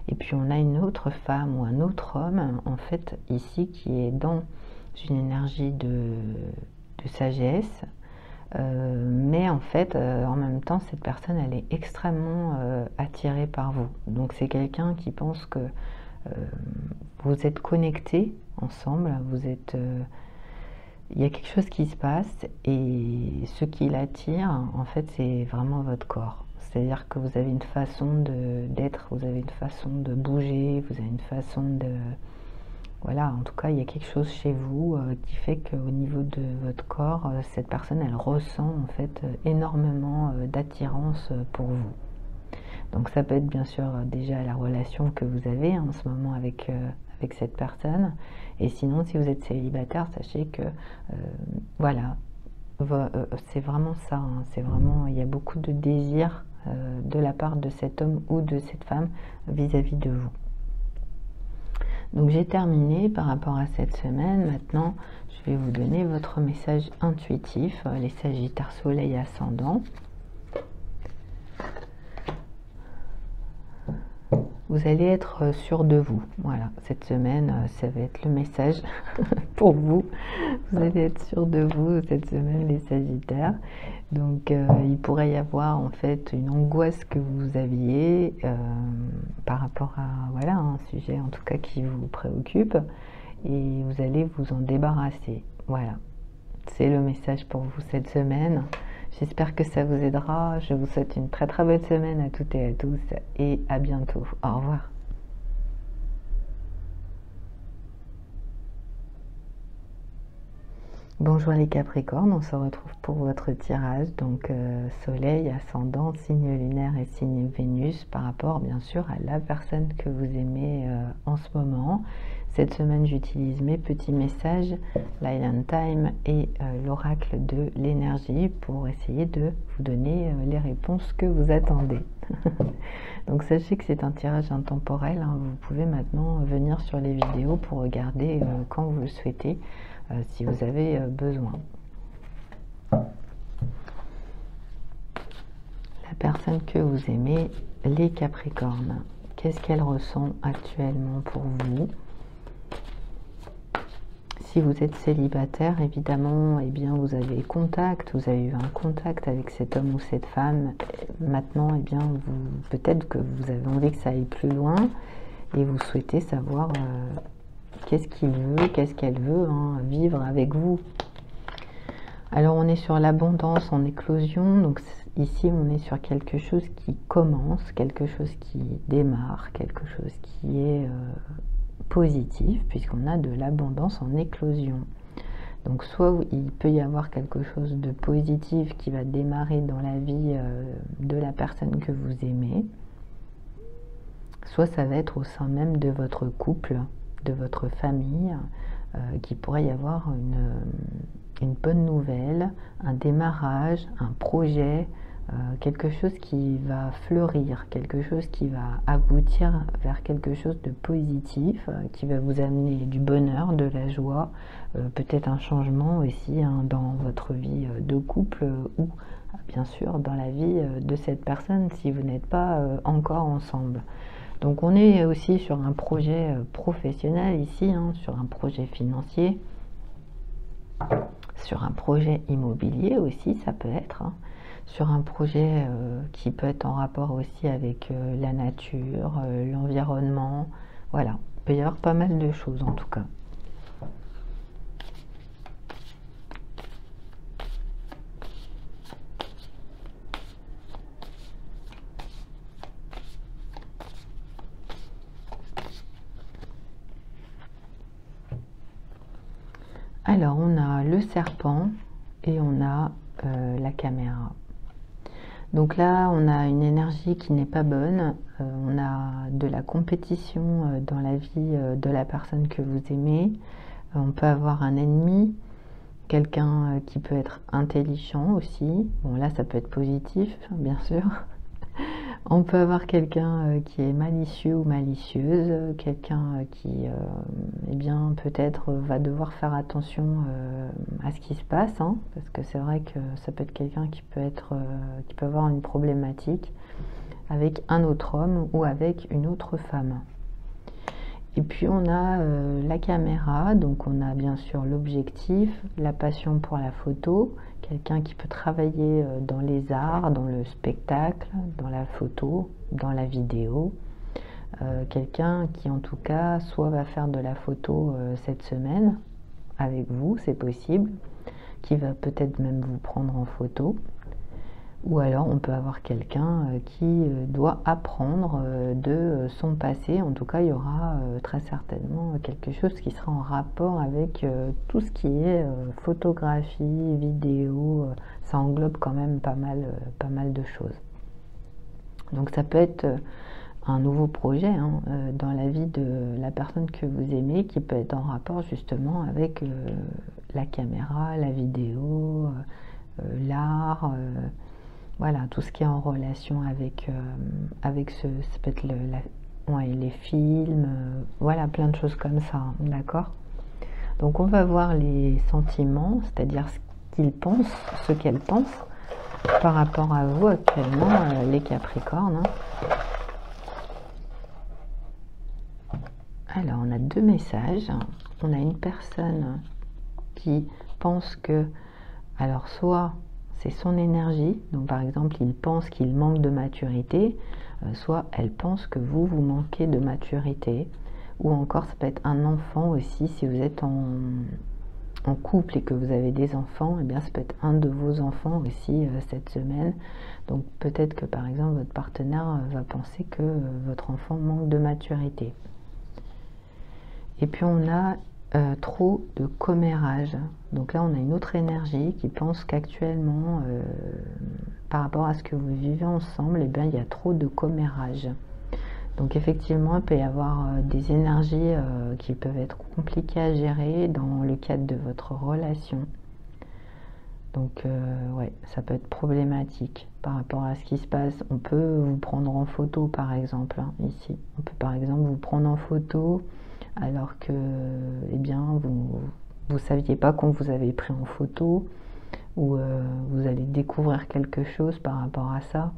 Et puis on a une autre femme ou un autre homme, en fait, ici, qui est dans une énergie de sagesse, mais en fait, en même temps, cette personne, elle est extrêmement attirée par vous. Donc c'est quelqu'un qui pense que vous êtes connectés ensemble, il y a quelque chose qui se passe, et ce qui l'attire, en fait, c'est vraiment votre corps. C'est-à-dire que vous avez une façon d'être, vous avez une façon de bouger, vous avez une façon de... Voilà, en tout cas, il y a quelque chose chez vous qui fait qu'au niveau de votre corps, cette personne, elle ressent en fait énormément d'attirance pour vous. Donc ça peut être bien sûr déjà la relation que vous avez en ce moment avec cette personne. Et sinon, si vous êtes célibataire, sachez que voilà, c'est vraiment ça. Hein, c'est vraiment, il y a beaucoup de désir de la part de cet homme ou de cette femme vis-à-vis de vous. Donc j'ai terminé par rapport à cette semaine. Maintenant, je vais vous donner votre message intuitif, les Sagittaires Soleil Ascendant. Vous allez être sûr de vous. Voilà, cette semaine, ça va être le message pour vous. Vous allez être sûr de vous cette semaine, les Sagittaires. Donc, il pourrait y avoir en fait une angoisse que vous aviez par rapport à voilà, un sujet en tout cas qui vous préoccupe. Et vous allez vous en débarrasser. Voilà, c'est le message pour vous cette semaine. J'espère que ça vous aidera. Je vous souhaite une très très bonne semaine à toutes et à tous et à bientôt. Au revoir. Bonjour les Capricornes, on se retrouve pour votre tirage. Donc Soleil, Ascendant, signe lunaire et signe Vénus par rapport bien sûr à la personne que vous aimez en ce moment. Cette semaine, j'utilise mes petits messages, l'Island Time et l'oracle de l'énergie pour essayer de vous donner les réponses que vous attendez. Donc sachez que c'est un tirage intemporel, hein. Vous pouvez maintenant venir sur les vidéos pour regarder quand vous le souhaitez, si vous avez besoin. La personne que vous aimez, les Capricornes, qu'est-ce qu'elle ressent actuellement pour vous? Si vous êtes célibataire, évidemment, eh bien, vous avez contact, vous avez eu un contact avec cet homme ou cette femme. Maintenant, eh bien, peut-être que vous avez envie que ça aille plus loin et vous souhaitez savoir qu'est-ce qu'il veut, qu'est-ce qu'elle veut, hein, vivre avec vous. Alors, on est sur l'abondance en éclosion. Donc, ici, on est sur quelque chose qui commence, quelque chose qui démarre, quelque chose qui est... positif, puisqu'on a de l'abondance en éclosion. Donc soit il peut y avoir quelque chose de positif qui va démarrer dans la vie de la personne que vous aimez, soit ça va être au sein même de votre couple, de votre famille, qu'il pourrait y avoir une bonne nouvelle, un démarrage, un projet, quelque chose qui va fleurir, quelque chose qui va aboutir vers quelque chose de positif, qui va vous amener du bonheur, de la joie, peut-être un changement aussi hein, dans votre vie de couple ou bien sûr dans la vie de cette personne si vous n'êtes pas encore ensemble. Donc on est aussi sur un projet professionnel ici, hein, sur un projet financier, sur un projet immobilier aussi, ça peut être, hein, sur un projet qui peut être en rapport aussi avec la nature, l'environnement. Voilà, il peut y avoir pas mal de choses en tout cas. Alors, on a le serpent et on a la caméra. Donc là, on a une énergie qui n'est pas bonne. On a de la compétition dans la vie de la personne que vous aimez. On peut avoir un ennemi, quelqu'un qui peut être intelligent aussi. Bon, là, ça peut être positif, bien sûr. On peut avoir quelqu'un qui est malicieux ou malicieuse, quelqu'un qui, eh bien, peut-être va devoir faire attention à ce qui se passe, hein, parce que c'est vrai que ça peut être quelqu'un qui peut être, qui peut avoir une problématique avec un autre homme ou avec une autre femme. Et puis on a la caméra, donc on a bien sûr l'objectif, la passion pour la photo, quelqu'un qui peut travailler dans les arts, dans le spectacle, dans la photo, dans la vidéo. Quelqu'un qui en tout cas soit va faire de la photo cette semaine avec vous, c'est possible, qui va peut-être même vous prendre en photo. Ou alors on peut avoir quelqu'un qui doit apprendre de son passé. En tout cas, il y aura très certainement quelque chose qui sera en rapport avec tout ce qui est photographie, vidéo. Ça englobe quand même pas mal de choses. Donc ça peut être un nouveau projet hein, dans la vie de la personne que vous aimez, qui peut être en rapport justement avec la caméra, la vidéo, l'art. Voilà, tout ce qui est en relation avec, ça peut être les films, voilà, plein de choses comme ça, d'accord? Donc on va voir les sentiments, c'est-à-dire ce qu'ils pensent, ce qu'elles pensent par rapport à vous actuellement, les Capricornes. Hein. Alors on a deux messages. On a une personne qui pense que, alors soit c'est son énergie, donc par exemple il pense qu'il manque de maturité, soit elle pense que vous manquez de maturité, ou encore ça peut être un enfant aussi, si vous êtes en couple et que vous avez des enfants, et bien ça peut être un de vos enfants aussi cette semaine. Donc peut-être que par exemple votre partenaire va penser que votre enfant manque de maturité. Et puis on a trop de commérage. Donc là on a une autre énergie qui pense qu'actuellement par rapport à ce que vous vivez ensemble, eh bien, il y a trop de commérage. Donc effectivement il peut y avoir des énergies qui peuvent être compliquées à gérer dans le cadre de votre relation. Donc ouais, ça peut être problématique par rapport à ce qui se passe. On peut vous prendre en photo par exemple, hein, ici. On peut par exemple vous prendre en photo alors que eh bien, vous ne saviez pas qu'on vous avait pris en photo, ou vous allez découvrir quelque chose par rapport à ça,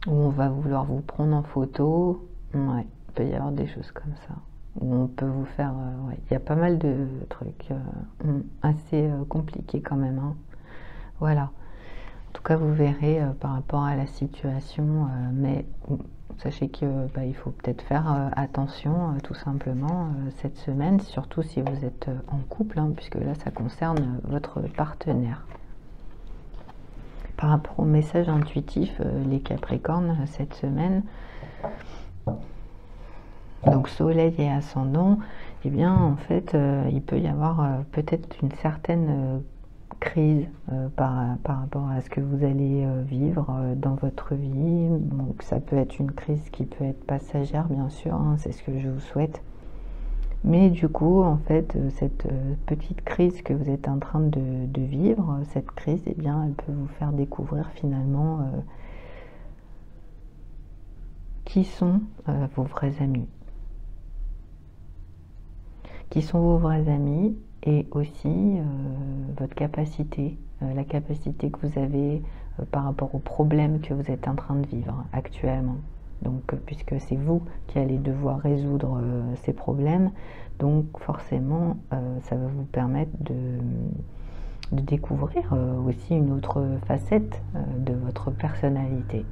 ou on va vouloir vous prendre en photo. Ouais, il peut y avoir des choses comme ça, où on peut vous faire... ouais, il y a pas mal de trucs assez compliqués quand même. Hein. Voilà. En tout cas, vous verrez par rapport à la situation, mais sachez que il faut peut-être faire attention tout simplement cette semaine, surtout si vous êtes en couple, hein, puisque là ça concerne votre partenaire. Par rapport au message intuitif, les Capricornes cette semaine, donc soleil et ascendant, eh bien en fait il peut y avoir peut-être une certaine crise par rapport à ce que vous allez vivre dans votre vie. Donc ça peut être une crise qui peut être passagère bien sûr, hein, c'est ce que je vous souhaite, mais du coup en fait cette petite crise que vous êtes en train de vivre, cette crise, eh bien elle peut vous faire découvrir finalement qui sont vos vrais amis, et aussi votre capacité, la capacité que vous avez par rapport aux problèmes que vous êtes en train de vivre actuellement. Donc puisque c'est vous qui allez devoir résoudre ces problèmes, donc forcément ça va vous permettre de découvrir aussi une autre facette de votre personnalité.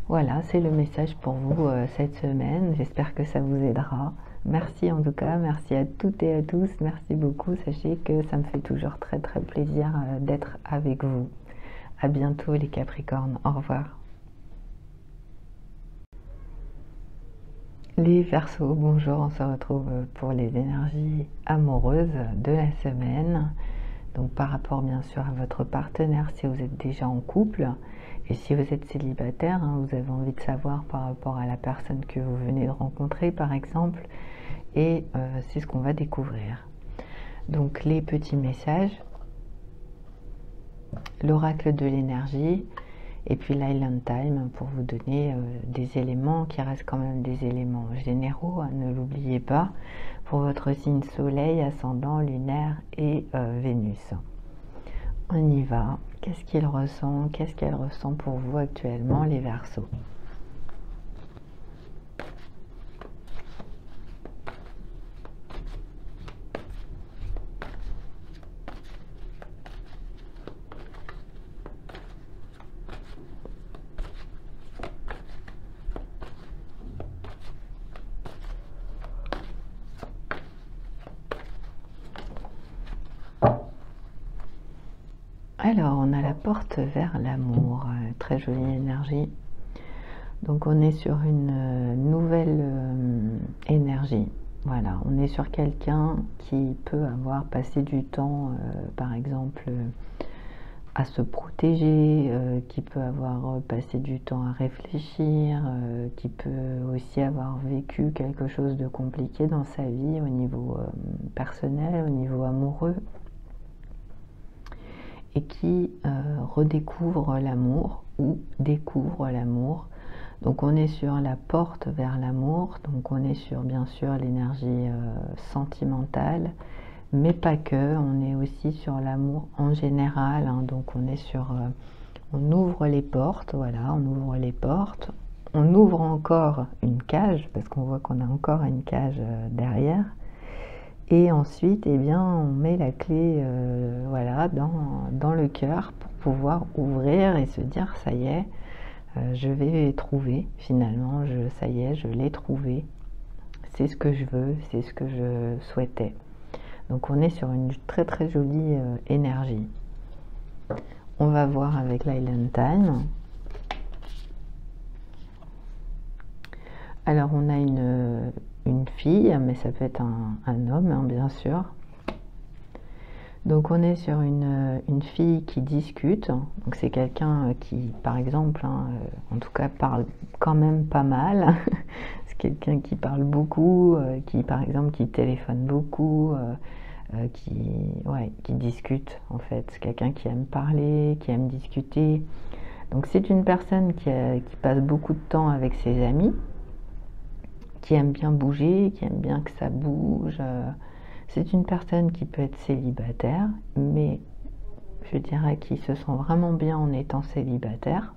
Voilà, c'est le message pour vous cette semaine. J'espère que ça vous aidera. Merci en tout cas, merci à toutes et à tous, merci beaucoup. Sachez que ça me fait toujours très très plaisir d'être avec vous. À bientôt les Capricornes, au revoir. Les Verseaux, bonjour, on se retrouve pour les énergies amoureuses de la semaine. Donc par rapport bien sûr à votre partenaire si vous êtes déjà en couple, et si vous êtes célibataire, hein, vous avez envie de savoir par rapport à la personne que vous venez de rencontrer par exemple, et c'est ce qu'on va découvrir. Donc les petits messages, l'oracle de l'énergie, Et puis l'Island Time pour vous donner des éléments qui restent quand même des éléments généraux, hein, ne l'oubliez pas, pour votre signe soleil, ascendant, lunaire et Vénus. On y va. Qu'est-ce qu'il ressent? Qu'est-ce qu'elle ressent pour vous actuellement, les Verseaux? Alors, on a la porte vers l'amour, très jolie énergie. Donc, on est sur une nouvelle énergie. Voilà, on est sur quelqu'un qui peut avoir passé du temps, par exemple, à se protéger, qui peut avoir passé du temps à réfléchir, qui peut aussi avoir vécu quelque chose de compliqué dans sa vie au niveau personnel, au niveau amoureux, et qui redécouvre l'amour ou découvre l'amour. Donc on est sur la porte vers l'amour, donc on est sur bien sûr l'énergie sentimentale, mais pas que, on est aussi sur l'amour en général, hein. Donc on est sur, on ouvre les portes, voilà, on ouvre les portes, on ouvre encore une cage, parce qu'on voit qu'on a encore une cage derrière, et ensuite, eh bien, on met la clé voilà, dans le cœur pour pouvoir ouvrir et se dire, ça y est, je vais trouver, finalement, ça y est, je l'ai trouvé, c'est ce que je veux, c'est ce que je souhaitais. Donc on est sur une très très jolie énergie. On va voir avec l'Island Time. Alors on a une fille, mais ça peut être un homme, hein, bien sûr. Donc on est sur une fille qui discute. Donc c'est quelqu'un qui, par exemple, hein, en tout cas parle quand même pas mal. C'est quelqu'un qui parle beaucoup, qui par exemple qui téléphone beaucoup, qui discute en fait. C'est quelqu'un qui aime parler, qui aime discuter. Donc c'est une personne qui passe beaucoup de temps avec ses amis, qui aime bien bouger, qui aime bien que ça bouge. C'est une personne qui peut être célibataire, mais je dirais qu'il se sent vraiment bien en étant célibataire.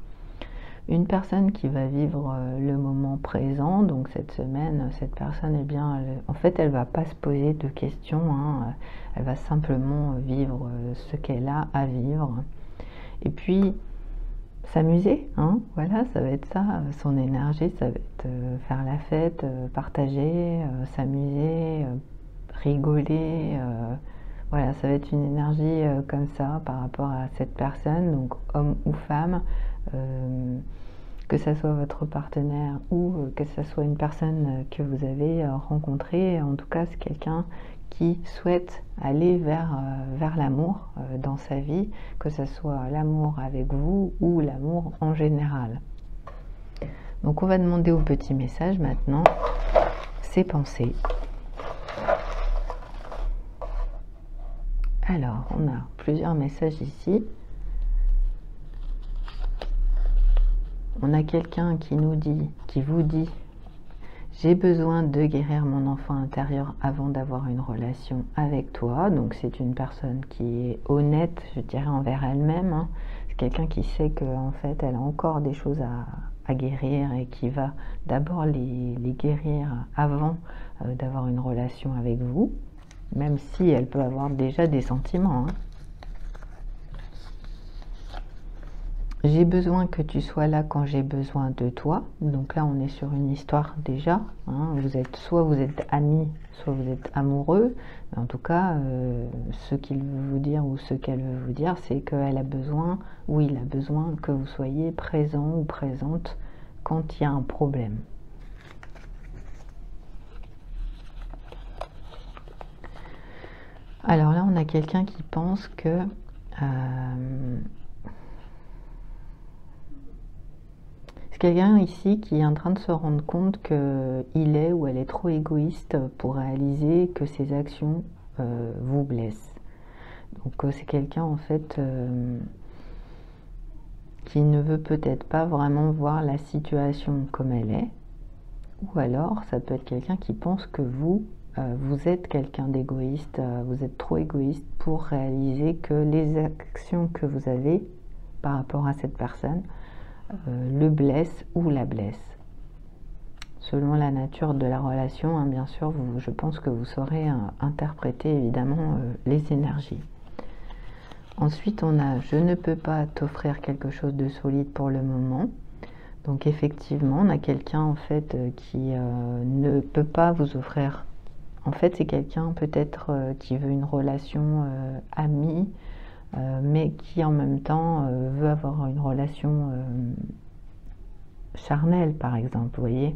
Une personne qui va vivre le moment présent, donc cette semaine, cette personne, eh bien, en fait, elle va pas se poser de questions, hein, elle va simplement vivre ce qu'elle a à vivre. Et puis, s'amuser, hein, voilà, ça va être ça, son énergie, ça va être faire la fête, partager, s'amuser, rigoler, voilà, ça va être une énergie comme ça par rapport à cette personne, donc homme ou femme, que ça soit votre partenaire ou que ça soit une personne que vous avez rencontrée, en tout cas c'est quelqu'un qui souhaite aller vers l'amour dans sa vie, que ce soit l'amour avec vous ou l'amour en général. Donc on va demander au petit message maintenant ses pensées. Alors, on a plusieurs messages ici. On a quelqu'un qui nous dit, qui vous dit, j'ai besoin de guérir mon enfant intérieur avant d'avoir une relation avec toi. Donc c'est une personne qui est honnête, je dirais, envers elle-même, hein. C'est quelqu'un qui sait qu'en fait, elle a encore des choses à guérir et qui va d'abord les guérir avant d'avoir une relation avec vous, même si elle peut avoir déjà des sentiments, hein. J'ai besoin que tu sois là quand j'ai besoin de toi. Donc là, on est sur une histoire déjà, hein. Soit vous êtes amis, soit vous êtes amoureux. Mais en tout cas, ce qu'il veut vous dire ou ce qu'elle veut vous dire, c'est qu'elle a besoin, ou il a besoin que vous soyez présent ou présente quand il y a un problème. Alors là, on a quelqu'un qui pense que quelqu'un ici qui est en train de se rendre compte qu'il est ou elle est trop égoïste pour réaliser que ses actions vous blessent. Donc c'est quelqu'un en fait qui ne veut peut-être pas vraiment voir la situation comme elle est, ou alors ça peut être quelqu'un qui pense que vous êtes quelqu'un d'égoïste, vous êtes trop égoïste pour réaliser que les actions que vous avez par rapport à cette personne le blessent ou la blessent. Selon la nature de la relation, hein, bien sûr, je pense que vous saurez interpréter évidemment les énergies. Ensuite, on a « je ne peux pas t'offrir quelque chose de solide pour le moment ». Donc effectivement, on a quelqu'un en fait qui ne peut pas vous offrir. En fait, c'est quelqu'un peut-être qui veut une relation amie, mais qui en même temps veut avoir une relation charnelle, par exemple, vous voyez.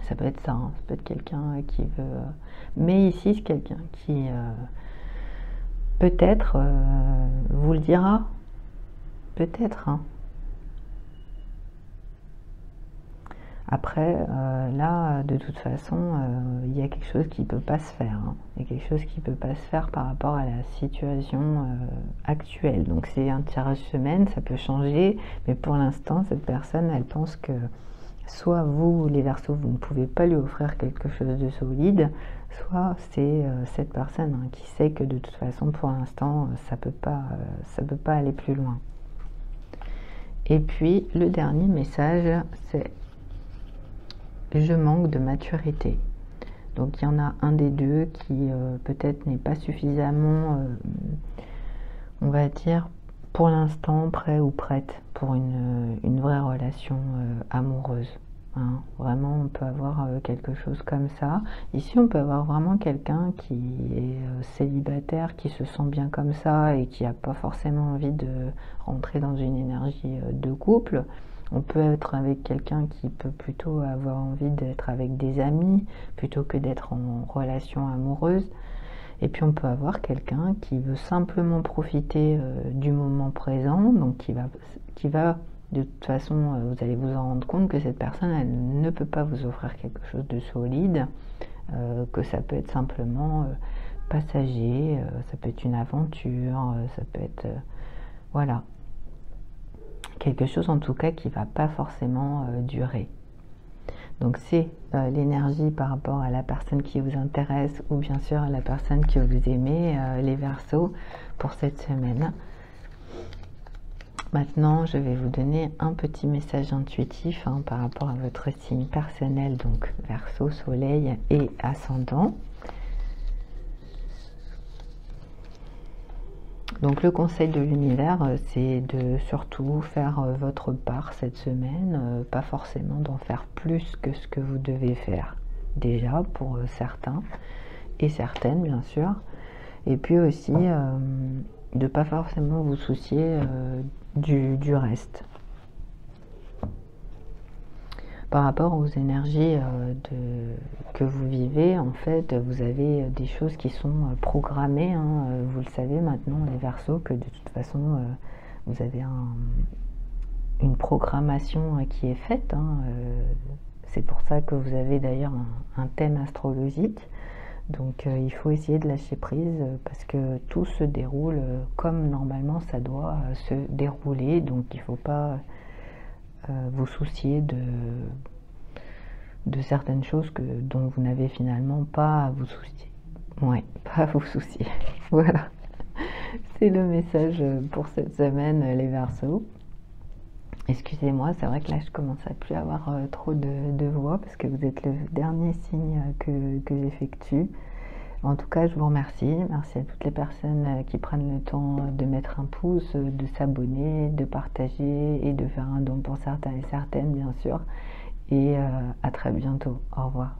Ça peut être ça, hein. Ça peut être quelqu'un qui veut... mais ici, c'est quelqu'un qui peut-être vous le dira. Peut-être, hein. Après, là, de toute façon, il y a quelque chose qui ne peut pas se faire. Hein. Il y a quelque chose qui ne peut pas se faire par rapport à la situation actuelle. Donc c'est un tirage semaine, ça peut changer, mais pour l'instant, cette personne, elle pense que soit vous, les Verseaux, vous ne pouvez pas lui offrir quelque chose de solide, soit c'est cette personne hein, qui sait que de toute façon, pour l'instant, ça peut pas aller plus loin. Et puis, le dernier message, c'est « je manque de maturité ». Donc, il y en a un des deux qui peut-être n'est pas suffisamment, on va dire, pour l'instant, prêt ou prête pour une vraie relation amoureuse. Hein. Vraiment, on peut avoir quelque chose comme ça. Ici, on peut avoir vraiment quelqu'un qui est célibataire, qui se sent bien comme ça et qui n'a pas forcément envie de rentrer dans une énergie de couple. On peut être avec quelqu'un qui peut plutôt avoir envie d'être avec des amis plutôt que d'être en relation amoureuse. Et puis on peut avoir quelqu'un qui veut simplement profiter du moment présent, donc qui va de toute façon, vous allez vous en rendre compte que cette personne, elle ne peut pas vous offrir quelque chose de solide, que ça peut être simplement passager, ça peut être une aventure, ça peut être, voilà, quelque chose en tout cas qui ne va pas forcément durer. Donc c'est l'énergie par rapport à la personne qui vous intéresse ou bien sûr à la personne que vous aimez, les Verseaux, pour cette semaine. Maintenant, je vais vous donner un petit message intuitif hein, par rapport à votre signe personnel, donc Verseau, Soleil et Ascendant. Donc le conseil de l'univers, c'est de surtout faire votre part cette semaine, pas forcément d'en faire plus que ce que vous devez faire déjà pour certains et certaines bien sûr, et puis aussi de pas forcément vous soucier du reste. Par rapport aux énergies que vous vivez, en fait, vous avez des choses qui sont programmées. Hein, vous le savez maintenant, les Verseaux, que de toute façon, vous avez une programmation qui est faite. Hein, c'est pour ça que vous avez d'ailleurs un thème astrologique. Donc, il faut essayer de lâcher prise parce que tout se déroule comme normalement ça doit se dérouler. Donc, il ne faut pas... vous soucier de certaines choses dont vous n'avez finalement pas à vous soucier. Ouais, pas à vous soucier. Voilà. C'est le message pour cette semaine, les Verseaux. Excusez-moi, c'est vrai que là, je commence à plus avoir trop de voix parce que vous êtes le dernier signe que j'effectue. En tout cas, je vous remercie. Merci à toutes les personnes qui prennent le temps de mettre un pouce, de s'abonner, de partager et de faire un don pour certains et certaines, bien sûr. Et à très bientôt. Au revoir.